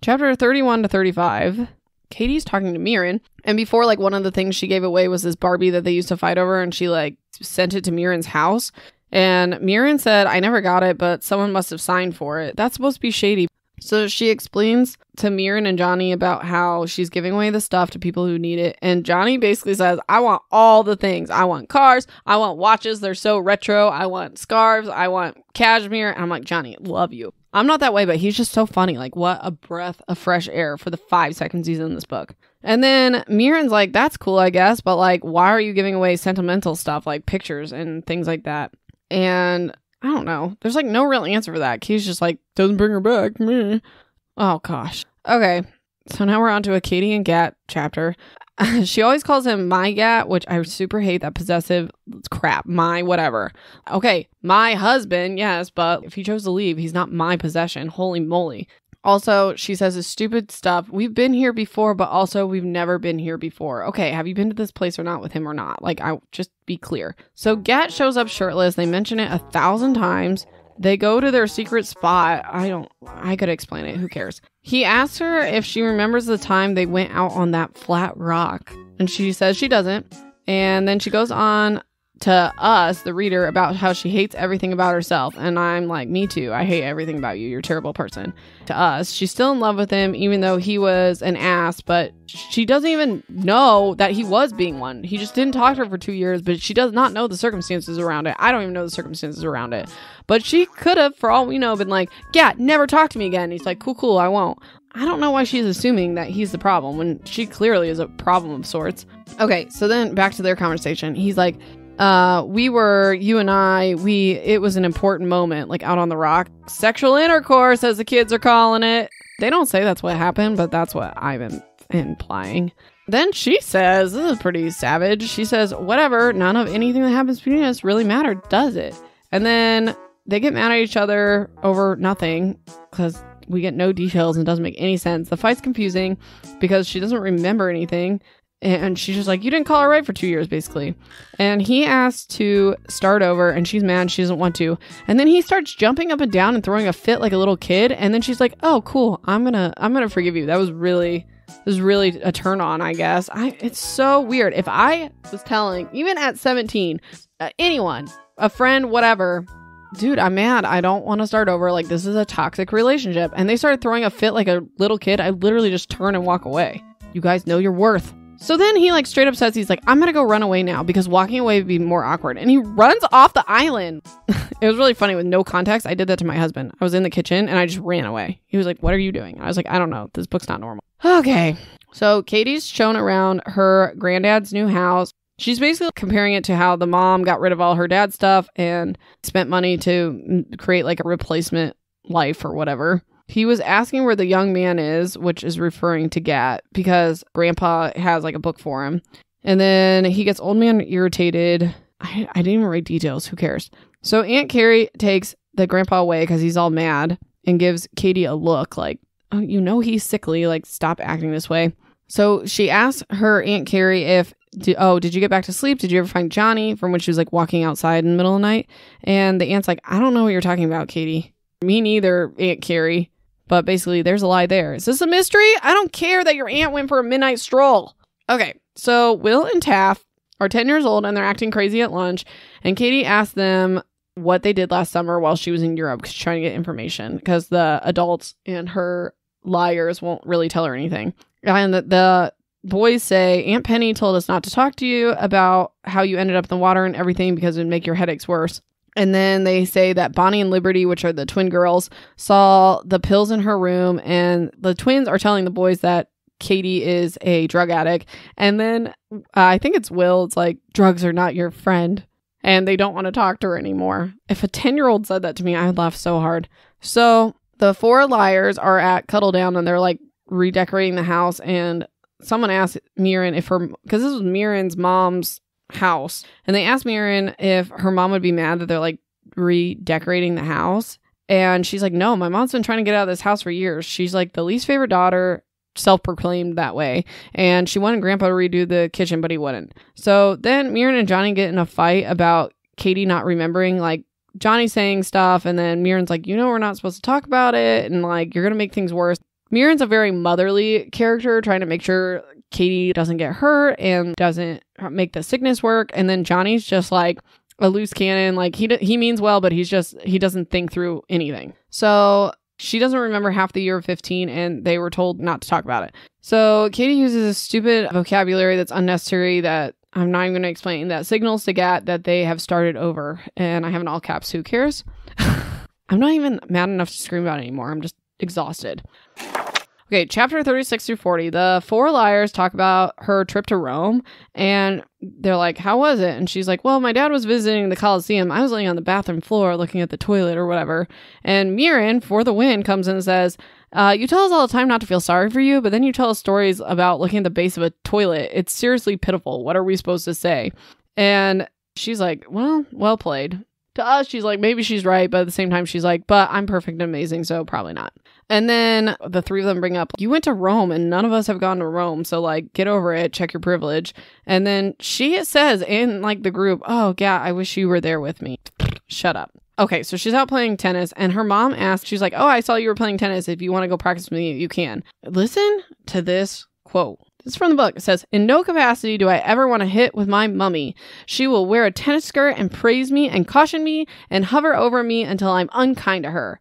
Chapter 31 to 35. Katie's talking to Mirren, and before, like, one of the things she gave away was this Barbie that they used to fight over, and she like sent it to Mirren's house. And Mirren said, I never got it, but someone must have signed for it. That's supposed to be shady. So she explains to Mirren and Johnny about how she's giving away the stuff to people who need it. And Johnny basically says, I want all the things. I want cars. I want watches. They're so retro. I want scarves. I want cashmere. And I'm like, Johnny, love you. I'm not that way, but he's just so funny. Like, what a breath of fresh air for the 5 seconds he's in this book. And then Mirren's like, that's cool, I guess. But like, why are you giving away sentimental stuff like pictures and things like that? And I don't know. There's like no real answer for that. He's just like, doesn't bring her back. Meh. Oh, gosh. Okay. So now we're on to a Katie and Gat chapter. She always calls him my Gat, which I super hate that possessive crap. My whatever. Okay. My husband. Yes. But if he chose to leave, he's not my possession. Holy moly. Also, she says this stupid stuff. We've been here before, but also we've never been here before. Okay, have you been to this place or not with him or not? Like, I just be clear. So Gat shows up shirtless. They mention it 1,000 times. They go to their secret spot. I could explain it. Who cares? He asks her if she remembers the time they went out on that flat rock. And she says she doesn't. And then she goes on to us, the reader, about how she hates everything about herself. And I'm like, me too. I hate everything about you. You're a terrible person. To us, she's still in love with him, even though he was an ass. But she doesn't even know that he was being one. He just didn't talk to her for 2 years, but she does not know the circumstances around it. I don't even know the circumstances around it. But she could have, for all we know, been like, yeah, never talk to me again. He's like, cool, I won't. I don't know why she's assuming that he's the problem when she clearly is a problem of sorts. Okay, so then back to their conversation. He's like, you and I, it was an important moment, like out on the rock. Sexual intercourse, as the kids are calling it. They don't say that's what happened, but that's what I'm implying. Then she says, this is pretty savage. She says, whatever, none of anything that happens between us really mattered, does it? And then they get mad at each other over nothing because we get no details and it doesn't make any sense. The fight's confusing because she doesn't remember anything. And she's just like, you didn't call her right for 2 years, basically. And he asks to start over and she's mad. She doesn't want to. And then he starts jumping up and down and throwing a fit like a little kid. And then she's like, oh, cool. I'm gonna forgive you. That was really a turn on, I guess. It's so weird. If I was telling, even at 17, anyone, a friend, whatever, dude, I'm mad. I don't want to start over. Like, this is a toxic relationship. And they started throwing a fit like a little kid. I literally just turn and walk away. You guys know your worth. So then he like straight up says, he's like, I'm going to go run away now because walking away would be more awkward. And he runs off the island. It was really funny with no context. I did that to my husband. I was in the kitchen and I just ran away. He was like, what are you doing? I was like, I don't know. This book's not normal. Okay. So Katie's shown around her granddad's new house. She's basically comparing it to how the mom got rid of all her dad's stuff and spent money to create like a replacement life or whatever. He was asking where the young man is, which is referring to Gat, because Grandpa has like a book for him. And then he gets old man irritated. I didn't even write details. Who cares? So Aunt Carrie takes the grandpa away because he's all mad and gives Katie a look like, oh, you know he's sickly. Like, stop acting this way. So she asks her Aunt Carrie if, did you get back to sleep? Did you ever find Johnny? From when she was like walking outside in the middle of the night. And the aunt's like, I don't know what you're talking about, Katie. Me neither, Aunt Carrie. But basically, there's a lie there. Is this a mystery? I don't care that your aunt went for a midnight stroll. Okay, so Will and Taff are 10 years old and they're acting crazy at lunch. And Katie asked them what they did last summer while she was in Europe because she's trying to get information because the adults and her liars won't really tell her anything. And the boys say, Aunt Penny told us not to talk to you about how you ended up in the water and everything because it would make your headaches worse. And then they say that Bonnie and Liberty, which are the twin girls, saw the pills in her room. And the twins are telling the boys that Katie is a drug addict. And then I think it's Will. It's like, drugs are not your friend. And they don't want to talk to her anymore. If a 10-year-old said that to me, I would laugh so hard. So the four liars are at Cuddle Down and they're like redecorating the house. And someone asked Mirren because this was Mirren's mom's house, and they asked Mirren if her mom would be mad that they're like redecorating the house, and she's like, no, my mom's been trying to get out of this house for years. She's like the least favorite daughter, self-proclaimed that way, and she wanted Grandpa to redo the kitchen, but he wouldn't. So then Mirren and Johnny get in a fight about Katie not remembering, like Johnny saying stuff, and then Mirren's like, we're not supposed to talk about it, and like you're gonna make things worse. Mirren's a very motherly character, trying to make sure Katie doesn't get hurt and doesn't make the sickness work. And then Johnny's just like a loose cannon. Like he means well, but he doesn't think through anything. So she doesn't remember half the year of 15 and they were told not to talk about it. So Katie uses a stupid vocabulary that's unnecessary that I'm not even going to explain, that signals to Gat that they have started over. And I have in all caps, who cares? I'm not even mad enough to scream about it anymore. I'm just exhausted. Okay, chapter 36 through 40. The four liars talk about her trip to Rome, and they're like, how was it? And she's like, well, my dad was visiting the Colosseum. I was laying on the bathroom floor looking at the toilet or whatever. And Mirren, for the win, comes in and says, you tell us all the time not to feel sorry for you, but then you tell us stories about looking at the base of a toilet. It's seriously pitiful. What are we supposed to say? And she's like, well played. To us, she's like, maybe she's right, but at the same time, she's like, but I'm perfect and amazing, so probably not. And then the three of them bring up, you went to Rome and none of us have gone to Rome. So like, get over it. Check your privilege. And then she says in like the group, oh yeah, I wish you were there with me. Shut up. Okay, so she's out playing tennis and her mom asks, she's like, oh, I saw you were playing tennis. If you want to go practice with me, you can. Listen to this quote. This is from the book. It says, in no capacity do I ever want to hit with my mummy. She will wear a tennis skirt and praise me and caution me and hover over me until I'm unkind to her.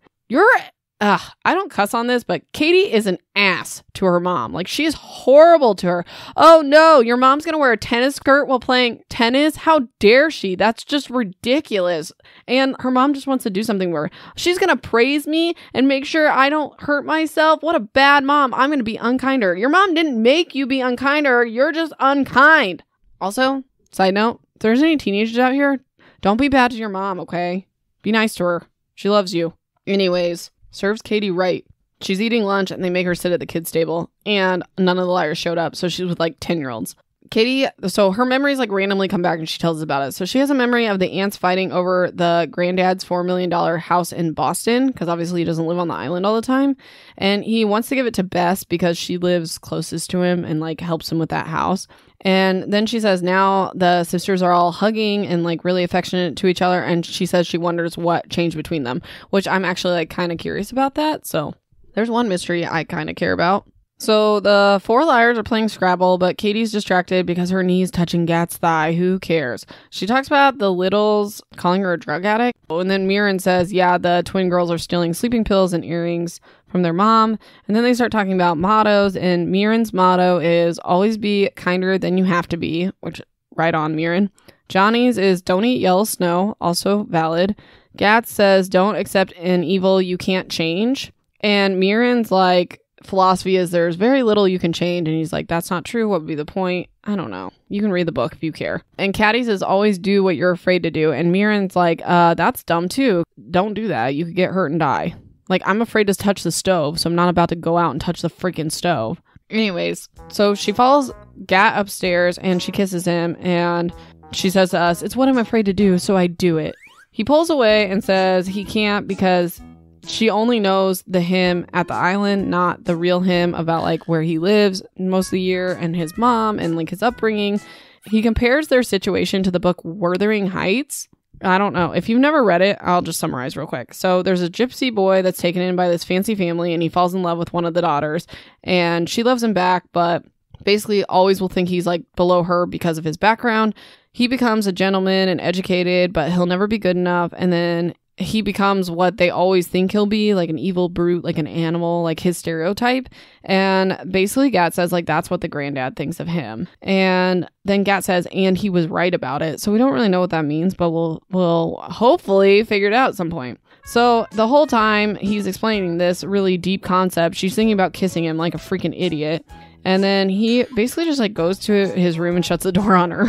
I don't cuss on this, but Katie is an ass to her mom. Like, she is horrible to her. Oh no, your mom's gonna wear a tennis skirt while playing tennis? How dare she? That's just ridiculous. And her mom just wants to do something with her. She's gonna praise me and make sure I don't hurt myself. What a bad mom. I'm gonna be unkind to her. Your mom didn't make you be unkind to her. You're just unkind. Also, side note, if there's any teenagers out here, don't be bad to your mom, okay? Be nice to her. She loves you. Anyways, serves Katie right. She's eating lunch and they make her sit at the kids' table and none of the liars showed up. So she's with like 10-year-olds. Katie, so her memories like randomly come back and she tells us about it. So she has a memory of the aunts fighting over the granddad's $4 million house in Boston because obviously he doesn't live on the island all the time. And he wants to give it to Bess because she lives closest to him and like helps him with that house. And then she says now the sisters are all hugging and like really affectionate to each other. And she says she wonders what changed between them, which I'm actually like kind of curious about that. So there's one mystery I kind of care about. So the four liars are playing Scrabble, but Katie's distracted because her knee's touching Gat's thigh. Who cares? She talks about the Littles calling her a drug addict. And then Mirren says, yeah, the twin girls are stealing sleeping pills and earrings from their mom. And then they start talking about mottos. And Mirren's motto is always be kinder than you have to be, which right on, Mirren. Johnny's is don't eat yellow snow, also valid. Gat says don't accept an evil you can't change. And Mirren's like, philosophy is there's very little you can change, and he's like, that's not true. What would be the point? I don't know. You can read the book if you care. And Caddy says always do what you're afraid to do, and Mirren's like, that's dumb too. Don't do that. You could get hurt and die. Like, I'm afraid to touch the stove, so I'm not about to go out and touch the freaking stove. Anyways, so she follows Gat upstairs and she kisses him, and she says to us, it's what I'm afraid to do, so I do it. He pulls away and says he can't because she only knows the him at the island, not the real him about like where he lives most of the year and his mom and like his upbringing. He compares their situation to the book Wuthering Heights. I don't know. If you've never read it, I'll just summarize real quick. So there's a gypsy boy that's taken in by this fancy family and he falls in love with one of the daughters and she loves him back, but basically always will think he's like below her because of his background. He becomes a gentleman and educated, but he'll never be good enough. And then he becomes what they always think he'll be, like an evil brute, like an animal, like his stereotype. And basically Gat says like that's what the granddad thinks of him. And then Gat says, and he was right about it. So we don't really know what that means, but we'll hopefully figure it out at some point. So the whole time he's explaining this really deep concept, she's thinking about kissing him like a freaking idiot. And then he basically just like goes to his room and shuts the door on her.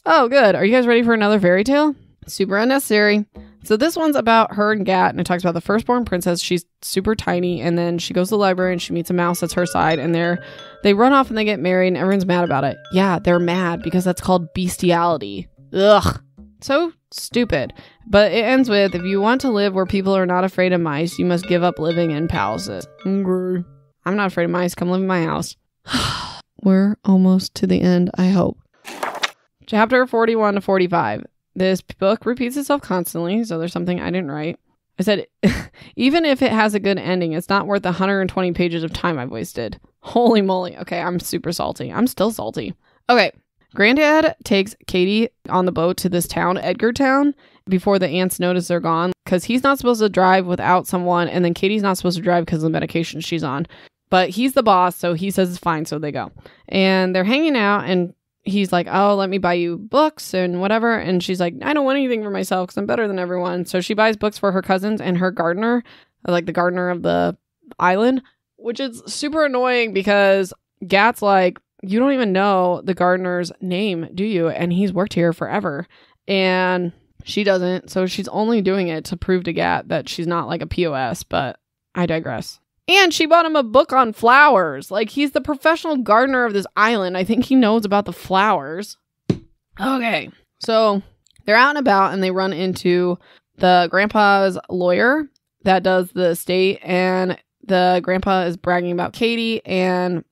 Oh, good. Are you guys ready for another fairy tale? Super unnecessary. So this one's about her and Gat, and it talks about the firstborn princess. She's super tiny, and then she goes to the library and she meets a mouse that's her side, and they run off and they get married, and everyone's mad about it. Yeah, they're mad because that's called bestiality. Ugh. So stupid. But it ends with, if you want to live where people are not afraid of mice, you must give up living in palaces. I'm not afraid of mice. Come live in my house. We're almost to the end, I hope. Chapter 41 to 45. This book repeats itself constantly, so there's something I didn't write. I said, even if it has a good ending, it's not worth the 120 pages of time I've wasted. Holy moly. Okay, I'm super salty. I'm still salty. Okay, Granddad takes Katie on the boat to this town, Edgartown, before the aunts notice they're gone, because he's not supposed to drive without someone, and then Katie's not supposed to drive because of the medication she's on. But he's the boss, so he says it's fine, so they go. And they're hanging out, and he's like, oh, let me buy you books and whatever. And she's like, I don't want anything for myself because I'm better than everyone. So she buys books for her cousins and her gardener, like the gardener of the island, which is super annoying because Gat's like, you don't even know the gardener's name, do you? And he's worked here forever. And she doesn't. So she's only doing it to prove to Gat that she's not like a POS, but I digress. And she bought him a book on flowers. Like, he's the professional gardener of this island. I think he knows about the flowers. Okay. So they're out and about and they run into the grandpa's lawyer. that does the estate, and the grandpa is bragging about Katie, and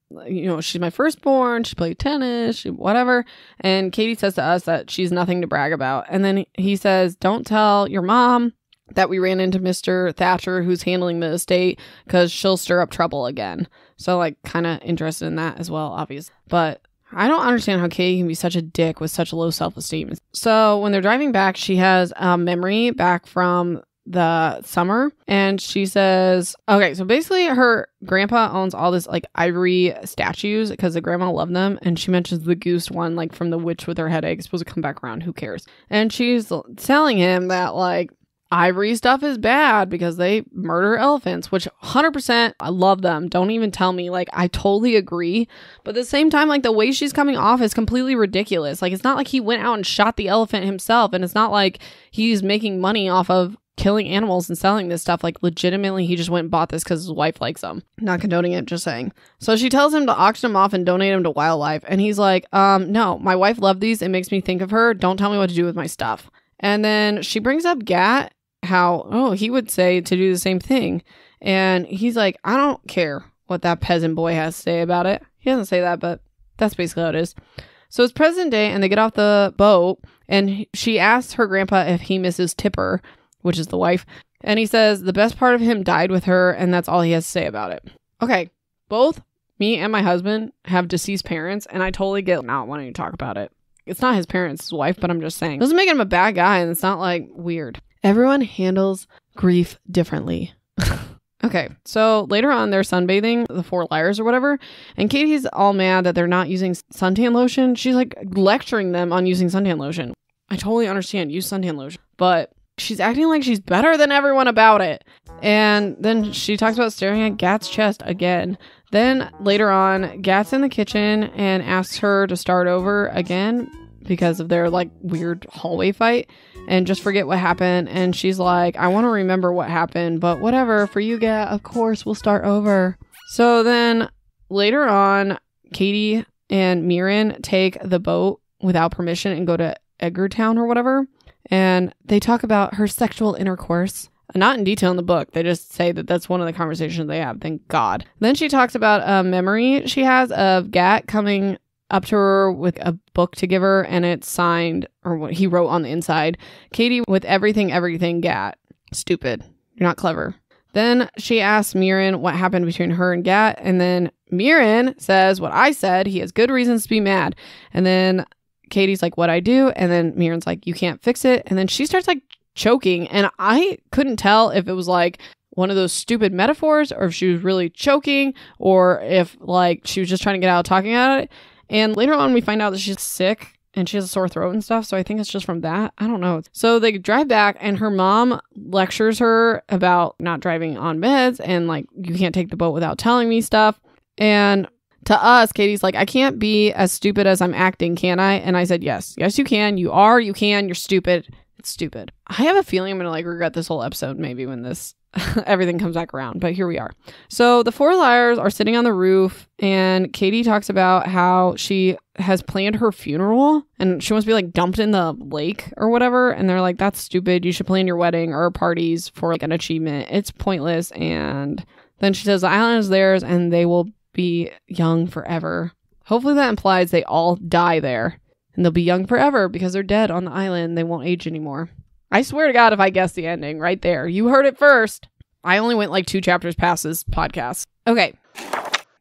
she's my firstborn, she played tennis, whatever. And Katie says to us that she's nothing to brag about. And then he says, don't tell your mom that we ran into Mr. Thatcher, who's handling the estate, because she'll stir up trouble again. So, like, kind of interested in that as well, obviously. But I don't understand how Katie can be such a dick with such a low self-esteem. So when they're driving back, she has a memory back from the summer, and she says, okay, so basically her grandpa owns all this like ivory statues because the grandma loved them, and she mentions the goose one, like from the witch with her headache. It's supposed to come back around, who cares? And she's telling him that like ivory stuff is bad because they murder elephants, which 100% I love them. Don't even tell me. Like, I totally agree. But at the same time, like, the way she's coming off is completely ridiculous. Like, it's not like he went out and shot the elephant himself, and it's not like he's making money off of killing animals and selling this stuff. Like, legitimately, he just went and bought this because his wife likes them. Not condoning it, just saying. So she tells him to auction them off and donate them to wildlife. And he's like, no, my wife loved these. It makes me think of her. Don't tell me what to do with my stuff. And then she brings up Gat, how, he would say to do the same thing. And he's like, I don't care what that peasant boy has to say about it. He doesn't say that, but that's basically how it is. So it's present day, and they get off the boat, and she asks her grandpa if he misses Tipper, which is the wife. And he says the best part of him died with her, and that's all he has to say about it. Okay, both me and my husband have deceased parents, and I totally get not wanting to talk about it. It's not his parents, his wife, but I'm just saying. It doesn't make him a bad guy, and it's not like weird. Everyone handles grief differently. Okay, so later on, they're sunbathing, the Four Liars or whatever, and Katie's all mad that they're not using suntan lotion. She's like lecturing them on using suntan lotion. I totally understand, use suntan lotion, but she's acting like she's better than everyone about it. And then she talks about staring at Gat's chest again. Then later on, Gat's in the kitchen and asks her to start over again because of their like weird hallway fight and just forget what happened. And she's like, I want to remember what happened, but whatever, for you, Gat, of course, we'll start over. So then later on, Katie and Mirren take the boat without permission and go to Edgartown or whatever. And they talk about her sexual intercourse. Not in detail in the book. They just say that that's one of the conversations they have. Thank God. Then she talks about a memory she has of Gat coming up to her with a book to give her, and it's signed, or what he wrote on the inside, Katie with everything, Gat. Stupid. You're not clever. Then she asks Mirren what happened between her and Gat, and then Mirren says what I said. He has good reasons to be mad. And then Katie's like, what'd I do? And then Mirren's like, you can't fix it. And then she starts like choking, and I couldn't tell if it was like one of those stupid metaphors or if she was really choking or if like she was just trying to get out of talking about it. And later on we find out that she's sick and she has a sore throat and stuff, so I think it's just from that. I don't know. So they drive back, and her mom lectures her about not driving on meds and like, you can't take the boat without telling me stuff. And to us, Katie's like, I can't be as stupid as I'm acting, can I? And I said, yes you can. You can. You're stupid. It's stupid. I have a feeling I'm gonna like regret this whole episode maybe when this everything comes back around, but here we are. So the Four Liars are sitting on the roof, and Katie talks about how she has planned her funeral and she wants to be like dumped in the lake or whatever, and they're like, that's stupid, you should plan your wedding or parties for like an achievement, it's pointless. And then she says the island is theirs and they will be young forever. Hopefully that implies they all die there and they'll be young forever because they're dead on the island. They won't age anymore. I swear to God, if I guessed the ending right there, you heard it first. I only went like 2 chapters past this podcast. Okay.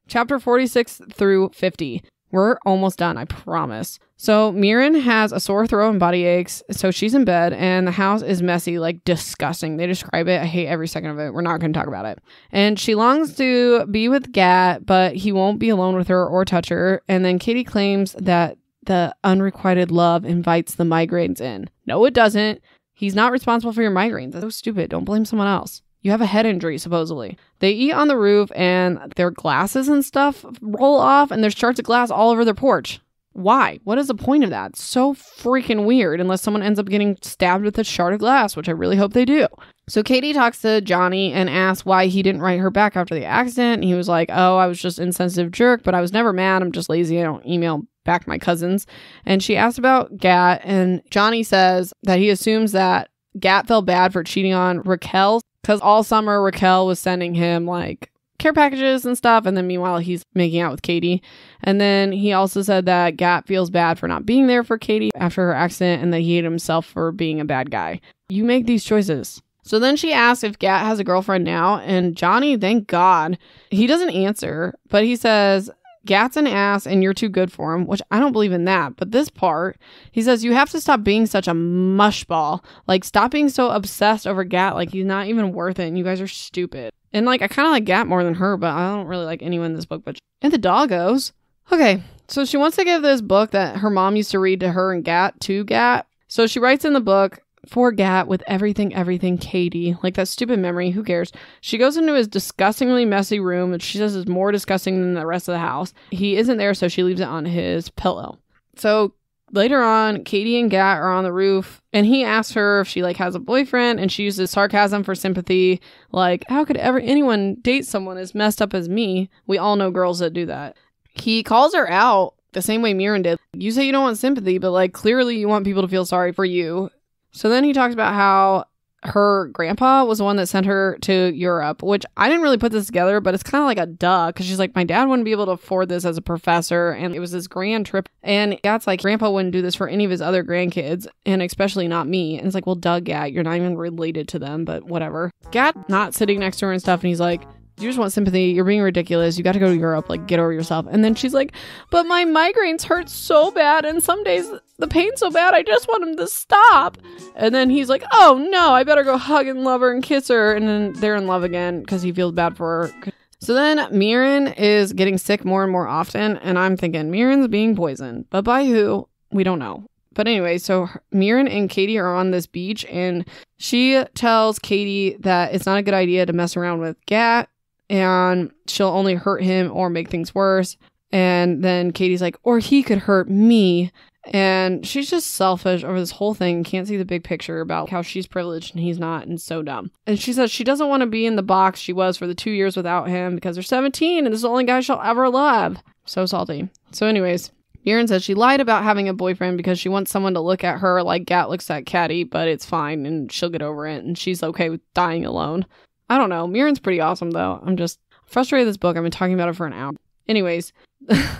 Chapter 46 through 50. We're almost done, I promise. So Mirren has a sore throat and body aches, so she's in bed, and the house is messy, like disgusting. They describe it. I hate every second of it. We're not going to talk about it. And she longs to be with Gat, but he won't be alone with her or touch her. And then Katie claims that the unrequited love invites the migraines in. No, it doesn't. He's not responsible for your migraines. That's so stupid. Don't blame someone else. You have a head injury, supposedly. They eat on the roof, and their glasses and stuff roll off, and there's shards of glass all over their porch. Why? What is the point of that? It's so freaking weird, unless someone ends up getting stabbed with a shard of glass, which I really hope they do. So Katie talks to Johnny and asks why he didn't write her back after the accident. And he was like, oh, I was just an insensitive jerk, but I was never mad. I'm just lazy. I don't email back my cousins. And she asked about Gat, and Johnny says that he assumes that Gat felt bad for cheating on Raquel because all summer Raquel was sending him like care packages and stuff. And then meanwhile, he's making out with Katie. And then he also said that Gat feels bad for not being there for Katie after her accident and that he hated himself for being a bad guy. You make these choices. So then she asks if Gat has a girlfriend now. And Johnny, thank God, he doesn't answer, but he says, Gat's an ass and you're too good for him, which I don't believe in that. But this part, he says, you have to stop being such a mushball. Like, stop being so obsessed over Gat. Like, he's not even worth it and you guys are stupid. And like, I kind of like Gat more than her, but I don't really like anyone in this book. And the doggos. Okay, so she wants to give this book that her mom used to read to her and Gat to Gat. So she writes in the book, for Gat with everything, Katie. Like that stupid memory, who cares? She goes into his disgustingly messy room, which she says is more disgusting than the rest of the house. He isn't there, so she leaves it on his pillow. So later on, Katie and Gat are on the roof, and he asks her if she like has a boyfriend, and she uses sarcasm for sympathy. Like, how could ever anyone date someone as messed up as me? We all know girls that do that. He calls her out the same way Mirren did. You say you don't want sympathy, but like clearly you want people to feel sorry for you. So then he talks about how her grandpa was the one that sent her to Europe, which I didn't really put this together, but it's kind of like a duh, because she's like, my dad wouldn't be able to afford this as a professor, and it was this grand trip, and Gat's like, grandpa wouldn't do this for any of his other grandkids, and especially not me. And it's like, well, duh, Gat, you're not even related to them, but whatever. Gat not sitting next to her and stuff, and he's like, you just want sympathy, you're being ridiculous, you got to go to Europe, like, get over yourself. And then she's like, but my migraines hurt so bad, and some days the pain's so bad, I just want them to stop. And then he's like, oh no, I better go hug and love her and kiss her. And then they're in love again because he feels bad for her. So then Mirren is getting sick more and more often, and I'm thinking Mirren's being poisoned, but by who? We don't know. But anyway, so Mirren and Katie are on this beach, and she tells Katie that it's not a good idea to mess around with Gat, and she'll only hurt him or make things worse. And then Katie's like, or he could hurt me. And she's just selfish over this whole thing. Can't see the big picture about how she's privileged and he's not, and so dumb. And she says she doesn't want to be in the box she was for the 2 years without him because they're 17 and this is the only guy she'll ever love. So salty. So anyways, Mirren says she lied about having a boyfriend because she wants someone to look at her like Gat looks at Caddy, but it's fine and she'll get over it and she's okay with dying alone. I don't know. Mirren's pretty awesome, though. I'm just frustrated with this book. I've been talking about it for an hour. Anyways,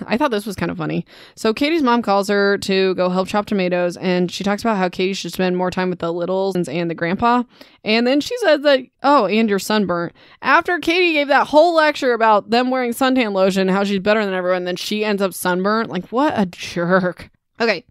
I thought this was kind of funny. So Katie's mom calls her to go help chop tomatoes, and she talks about how Katie should spend more time with the littles and the grandpa. And then she says that, oh, and you're sunburnt. After Katie gave that whole lecture about them wearing suntan lotion, how she's better than everyone, then she ends up sunburnt. Like, what a jerk. Okay.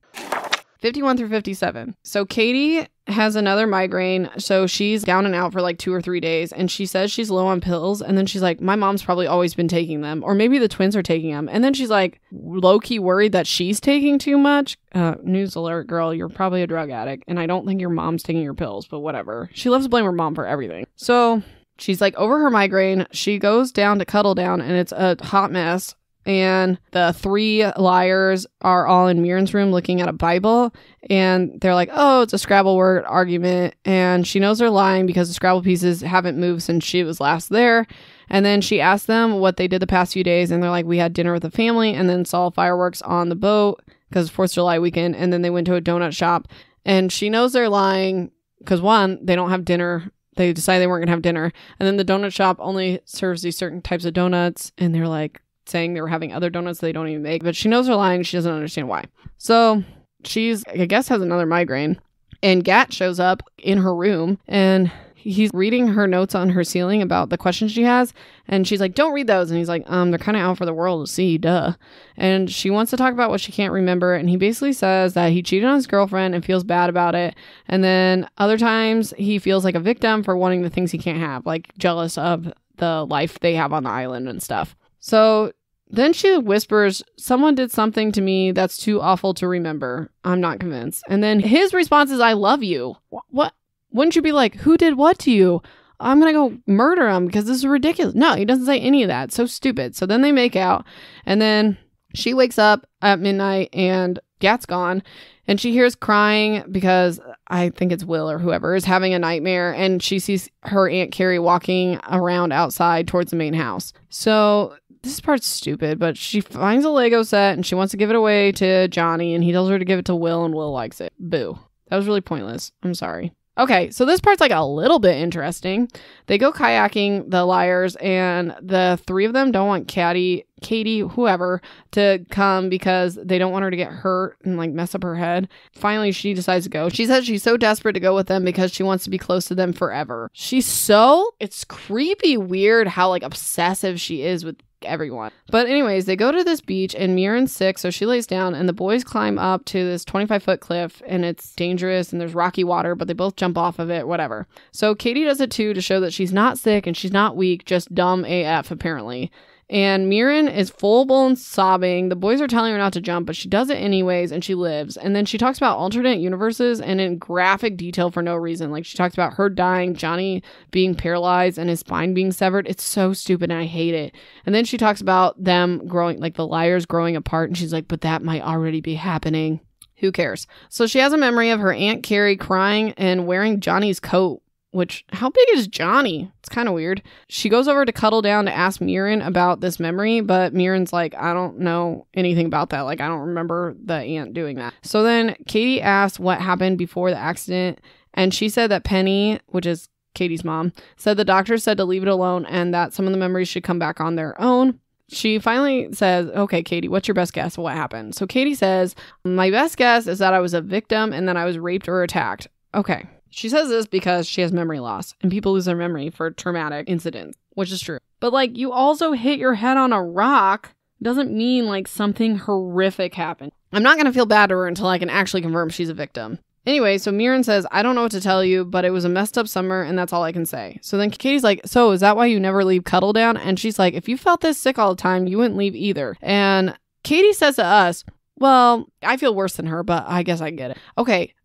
51 through 57. So Katie has another migraine, so she's down and out for like 2 or 3 days, and she says she's low on pills, and then she's like, my mom's probably always been taking them, or maybe the twins are taking them, and then she's like low-key worried that she's taking too much. News alert, girl, you're probably a drug addict, and I don't think your mom's taking your pills, but whatever. She loves to blame her mom for everything. So she's like over her migraine, she goes down to cuddle down, and it's a hot mess. And the 3 liars are all in Mirren's room looking at a Bible. And they're like, oh, it's a Scrabble word argument. And she knows they're lying because the Scrabble pieces haven't moved since she was last there. And then she asks them what they did the past few days. And they're like, we had dinner with the family and then saw fireworks on the boat because 4th of July weekend. And then they went to a donut shop. And she knows they're lying because, one, they don't have dinner. They decided they weren't going to have dinner. And then the donut shop only serves these certain types of donuts. And they're like, saying they were having other donuts they don't even make, but she knows they're lying. She doesn't understand why. So she's, I guess, has another migraine, and Gat shows up in her room, and he's reading her notes on her ceiling about the questions she has, and she's like, don't read those. And he's like, they're kind of out for the world to see, duh. And she wants to talk about what she can't remember, and he basically says that he cheated on his girlfriend and feels bad about it, and then other times he feels like a victim for wanting the things he can't have, like jealous of the life they have on the island and stuff. So then she whispers, someone did something to me that's too awful to remember. I'm not convinced. And then his response is, I love you. What? Wouldn't you be like, who did what to you? I'm going to go murder him because this is ridiculous. No, he doesn't say any of that. So stupid. So then they make out. And then she wakes up at midnight and Gat's gone. And she hears crying because I think it's Will or whoever is having a nightmare. And she sees her Aunt Carrie walking around outside towards the main house. So this part's stupid, but she finds a Lego set and she wants to give it away to Johnny, and he tells her to give it to Will, and Will likes it. Boo. That was really pointless. I'm sorry. Okay, so this part's like a little bit interesting. They go kayaking, the liars, and the three of them don't want Katie, whoever, to come because they don't want her to get hurt and like mess up her head. Finally, she decides to go. She says she's so desperate to go with them because she wants to be close to them forever. It's creepy weird how like obsessive she is with everyone. But anyways, they go to this beach and Mirren's sick, so she lays down and the boys climb up to this 25-foot cliff and it's dangerous and there's rocky water, but they both jump off of it, whatever. So Katie does it too to show that she's not sick and she's not weak, just dumb AF apparently. And Mirren is full-blown sobbing. The boys are telling her not to jump, but she does it anyways, and she lives. And then she talks about alternate universes and in graphic detail for no reason. Like, she talks about her dying, Johnny being paralyzed, and his spine being severed. It's so stupid, and I hate it. And then she talks about them growing, like the liars growing apart, and she's like, but that might already be happening. Who cares? So she has a memory of her Aunt Carrie crying and wearing Johnny's coat. Which, how big is Johnny? It's kind of weird. She goes over to cuddle down to ask Mirren about this memory, but Mirren's like, I don't know anything about that. Like, I don't remember the aunt doing that. So then Katie asks what happened before the accident, and she said that Penny, which is Katie's mom, said the doctor said to leave it alone and that some of the memories should come back on their own. She finally says, okay, Katie, what's your best guess of what happened? So Katie says, my best guess is that I was a victim and that I was raped or attacked. Okay. She says this because she has memory loss, and people lose their memory for traumatic incidents, which is true. But, like, you also hit your head on a rock doesn't mean, like, something horrific happened. I'm not going to feel bad to her until I can actually confirm she's a victim. Anyway, so Mirren says, I don't know what to tell you, but it was a messed up summer, and that's all I can say. So then Katie's like, so is that why you never leave Cuddle Down? And she's like, if you felt this sick all the time, you wouldn't leave either. And Katie says to us, well, I feel worse than her, but I guess I get it. Okay.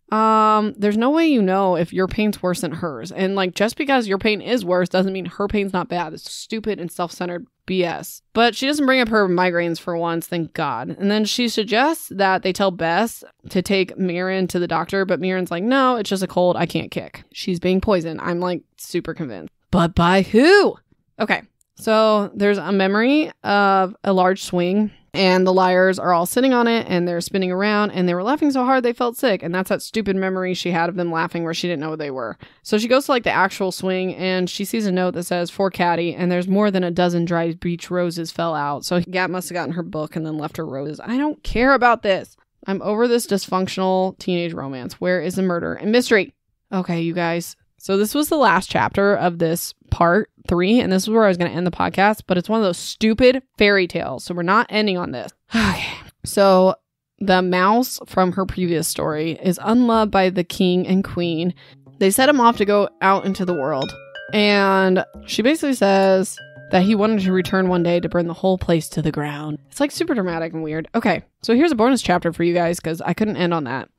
There's no way you know if your pain's worse than hers. And like, just because your pain is worse doesn't mean her pain's not bad. It's stupid and self-centered BS. But she doesn't bring up her migraines for once, thank God. And then she suggests that they tell Bess to take Mirren to the doctor, but Mirren's like, no, it's just a cold. I can't kick. She's being poisoned. I'm like super convinced. But by who? Okay. So there's a memory of a large swing. And the liars are all sitting on it and they're spinning around and they were laughing so hard they felt sick. And that's that stupid memory she had of them laughing where she didn't know what they were. So she goes to like the actual swing and she sees a note that says, for Caddy, and there's more than a dozen dried beach roses fell out. So Gat must have gotten her book and then left her roses. I don't care about this. I'm over this dysfunctional teenage romance. Where is the murder and mystery? Okay, you guys. So this was the last chapter of this part 3, and this is where I was going to end the podcast, but it's one of those stupid fairy tales, so we're not ending on this. Okay. So the mouse from her previous story is unloved by the king and queen. They set him off to go out into the world, and she basically says that he wanted to return one day to burn the whole place to the ground. It's like super dramatic and weird. Okay, so here's a bonus chapter for you guys, because I couldn't end on that.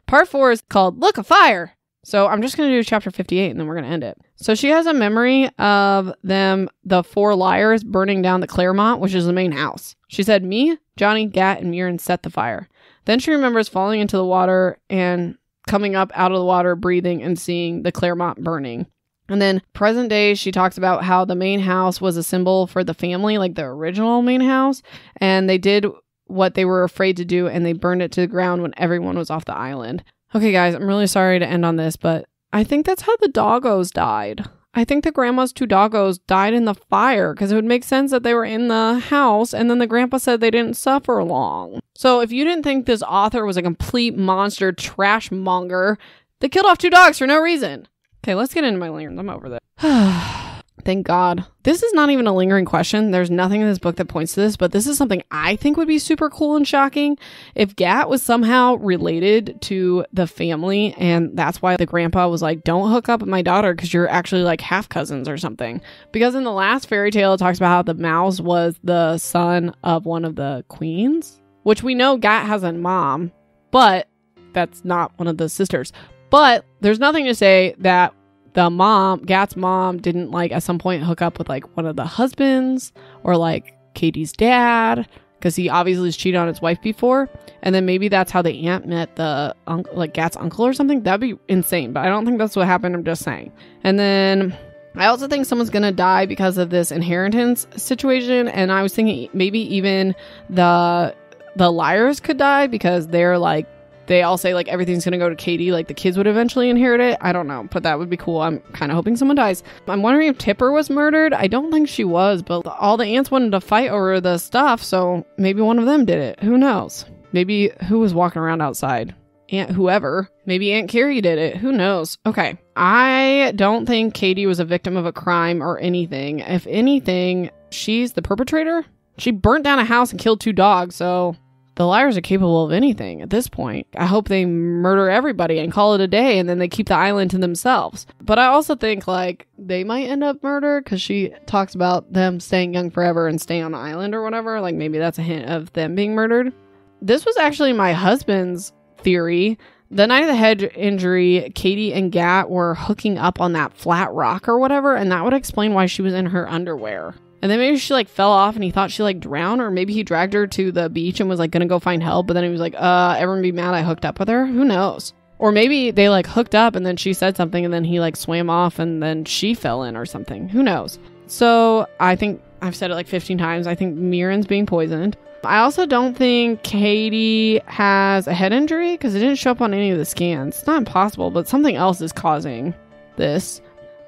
Part 4 is called Look, a Fire! So I'm just going to do chapter 58 and then we're going to end it. So she has a memory of them, the 4 liars, burning down the Claremont, which is the main house. She said, me, Johnny, Gat, and Mirren set the fire. Then she remembers falling into the water and coming up out of the water, breathing and seeing the Claremont burning. And then present day, she talks about how the main house was a symbol for the family, like the original main house. And they did what they were afraid to do and they burned it to the ground when everyone was off the island. Okay, guys, I'm really sorry to end on this, but I think that's how the doggos died. I think the grandma's 2 doggos died in the fire because it would make sense that they were in the house and then the grandpa said they didn't suffer long. So if you didn't think this author was a complete monster trash monger, they killed off 2 dogs for no reason. Okay, let's get into my lingering. I'm over that. Thank God. This is not even a lingering question. There's nothing in this book that points to this, but this is something I think would be super cool and shocking. If Gat was somehow related to the family, and that's why the grandpa was like, don't hook up with my daughter because you're actually like half cousins or something. Because in the last fairy tale, it talks about how the mouse was the son of one of the queens, which we know Gat has a mom, but that's not one of the sisters. But there's nothing to say that the mom, Gat's mom, didn't like at some point hook up with like one of the husbands or like Katie's dad because he obviously has cheated on his wife before. And then maybe that's how the aunt met the like Gat's uncle or something. That'd be insane, but I don't think that's what happened. I'm just saying. And then I also think someone's gonna die because of this inheritance situation. And I was thinking maybe even the liars could die because they're like they all say like everything's gonna go to Katie, like the kids would eventually inherit it. I don't know, but that would be cool. I'm kind of hoping someone dies. I'm wondering if Tipper was murdered. I don't think she was, but all the aunts wanted to fight over the stuff, so maybe one of them did it. Who knows? Maybe who was walking around outside? Aunt whoever. Maybe Aunt Carrie did it. Who knows? Okay. I don't think Katie was a victim of a crime or anything. If anything, she's the perpetrator. She burnt down a house and killed 2 dogs, so the liars are capable of anything at this point. I hope they murder everybody and call it a day, and then they keep the island to themselves. But I also think, like, they might end up murdered because she talks about them staying young forever and staying on the island or whatever. Like, maybe that's a hint of them being murdered. This was actually my husband's theory. The night of the head injury, Katie and Gat were hooking up on that flat rock or whatever, and that would explain why she was in her underwear. And then maybe she like fell off and he thought she like drowned, or maybe he dragged her to the beach and was like gonna go find help, but then he was like, everyone be mad I hooked up with her? Who knows? Or maybe they like hooked up and then she said something and then he like swam off and then she fell in or something. Who knows? So I think, I've said it like 15 times, I think Mirren's being poisoned. I also don't think Katie has a head injury because it didn't show up on any of the scans. It's not impossible, but something else is causing this.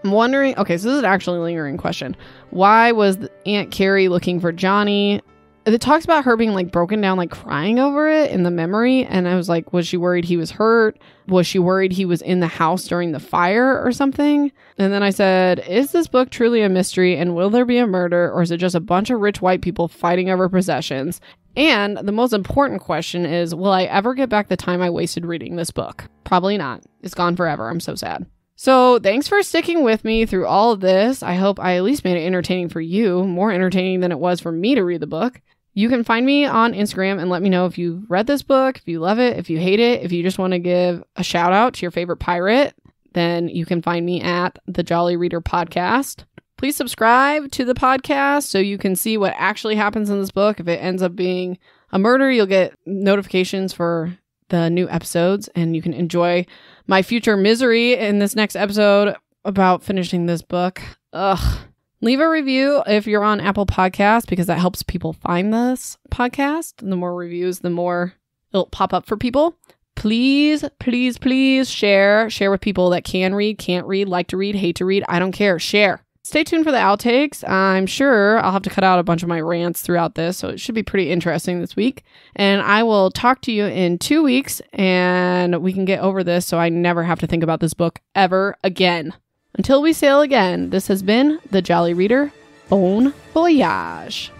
I'm wondering, okay, so this is an actually lingering question. Why was Aunt Carrie looking for Johnny? It talks about her being like broken down, like crying over it in the memory. And I was like, was she worried he was hurt? Was she worried he was in the house during the fire or something? And then I said, is this book truly a mystery? And will there be a murder? Or is it just a bunch of rich white people fighting over possessions? And the most important question is, will I ever get back the time I wasted reading this book? Probably not. It's gone forever. I'm so sad. So thanks for sticking with me through all of this. I hope I at least made it entertaining for you, more entertaining than it was for me to read the book. You can find me on Instagram and let me know if you read this book, if you love it, if you hate it, if you just want to give a shout out to your favorite pirate, then you can find me at the Jolly Reader Podcast. Please subscribe to the podcast so you can see what actually happens in this book. If it ends up being a murder, you'll get notifications for the new episodes and you can enjoy my future misery in this next episode about finishing this book. Ugh. Leave a review if you're on Apple Podcasts because that helps people find this podcast. And the more reviews, the more it'll pop up for people. Please, please, please share. Share with people that can read, can't read, like to read, hate to read. I don't care. Share. Stay tuned for the outtakes. I'm sure I'll have to cut out a bunch of my rants throughout this, so it should be pretty interesting this week. And I will talk to you in 2 weeks, and we can get over this so I never have to think about this book ever again. Until we sail again, this has been The Jolly Reader. Bon voyage.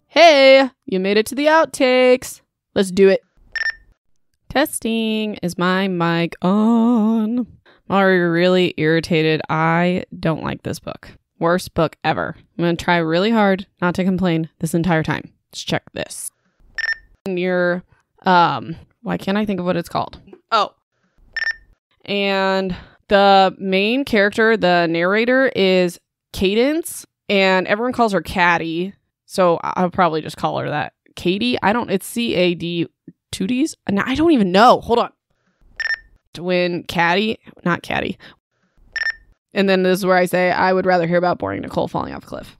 Hey, you made it to the outtakes. Let's do it. Testing. Is my mic on? I'm already really irritated. I don't like this book. Worst book ever. I'm going to try really hard not to complain this entire time. Let's check this. Your, why can't I think of what it's called? Oh. And the main character, the narrator, is Cadence, and everyone calls her Caddy. So I'll probably just call her that. Katie? It's C-A-D, 2 Ds? No, I don't even know. Hold on. When not Caddy. And then this is where I say, I would rather hear about boring Nicole falling off a cliff.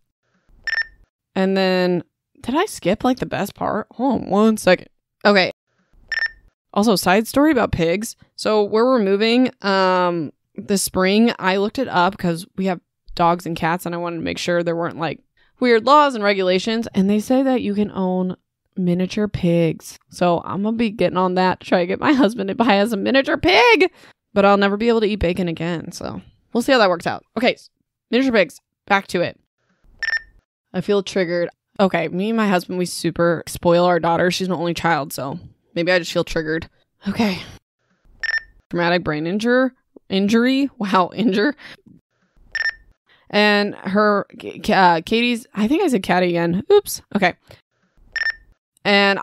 And then, did I skip like the best part? Hold on 1 second. Okay. Also, side story about pigs. So where we're moving this spring, I looked it up because we have dogs and cats and I wanted to make sure there weren't like weird laws and regulations. And they say that you can own miniature pigs. So I'm going to be getting on that to try to get my husband to buy us a miniature pig. But I'll never be able to eat bacon again. So we'll see how that works out. Okay, miniature pigs. Back to it. I feel triggered. Okay, me and my husband, we super spoil our daughter. She's my only child, so maybe I just feel triggered. Okay. Traumatic brain injury. Wow, injure. And her, Katie's, I think I said Caddy again. Oops. Okay. And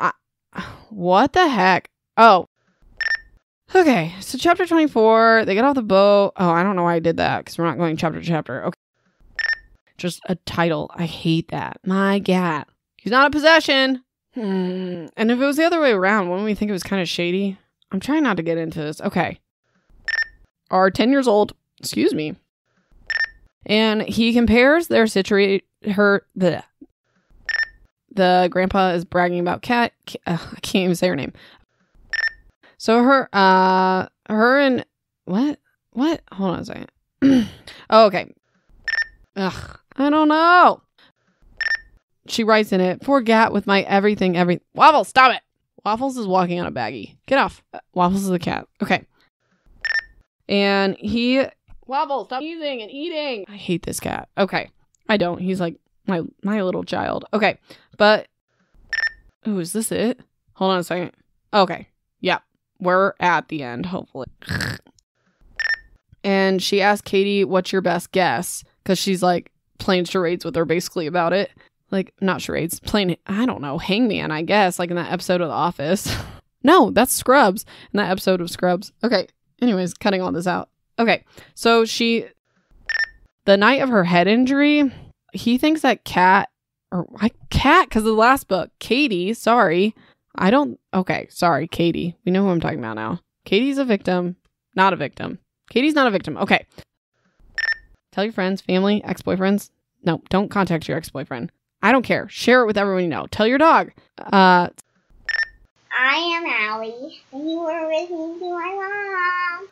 what the heck? Oh. Okay, so chapter 24, they get off the boat. Oh, I don't know why I did that because we're not going chapter to chapter. Okay. Just a title. I hate that. My God. He's not a possession. And if it was the other way around, wouldn't we think it was kind of shady? I'm trying not to get into this. Okay. Are 10 years old. Excuse me. And he compares their the grandpa is bragging about Kat. I can't even say her name. So her and what? Hold on a second. Oh, okay. Ugh, I don't know. She writes in it, "Poor Gat with my everything. Waffles, stop it. Waffles is walking on a baggie. Get off. Waffles is a cat. Okay. And Waffles, stop sneezing and eating. I hate this cat. Okay. I don't. He's like my little child. Okay. But, oh, is this it? Hold on a second. Okay. Yep. We're at the end, hopefully. And she asked Katie, what's your best guess? Because she's like playing charades with her basically about it. Like, not charades. Playing, I don't know, hangman, I guess. Like in that episode of The Office. No, that's Scrubs. In that episode of Scrubs. Okay. Anyways, cutting all this out. Okay. So the night of her head injury, he thinks that Kat, because of the last book, Katie, sorry. Sorry, Katie. We know who I'm talking about now. Katie's a victim, not a victim. Katie's not a victim. Okay. Tell your friends, family, ex-boyfriends. No, don't contact your ex-boyfriend. I don't care. Share it with everyone you know. Tell your dog. I am Allie, and you were listening to my mom.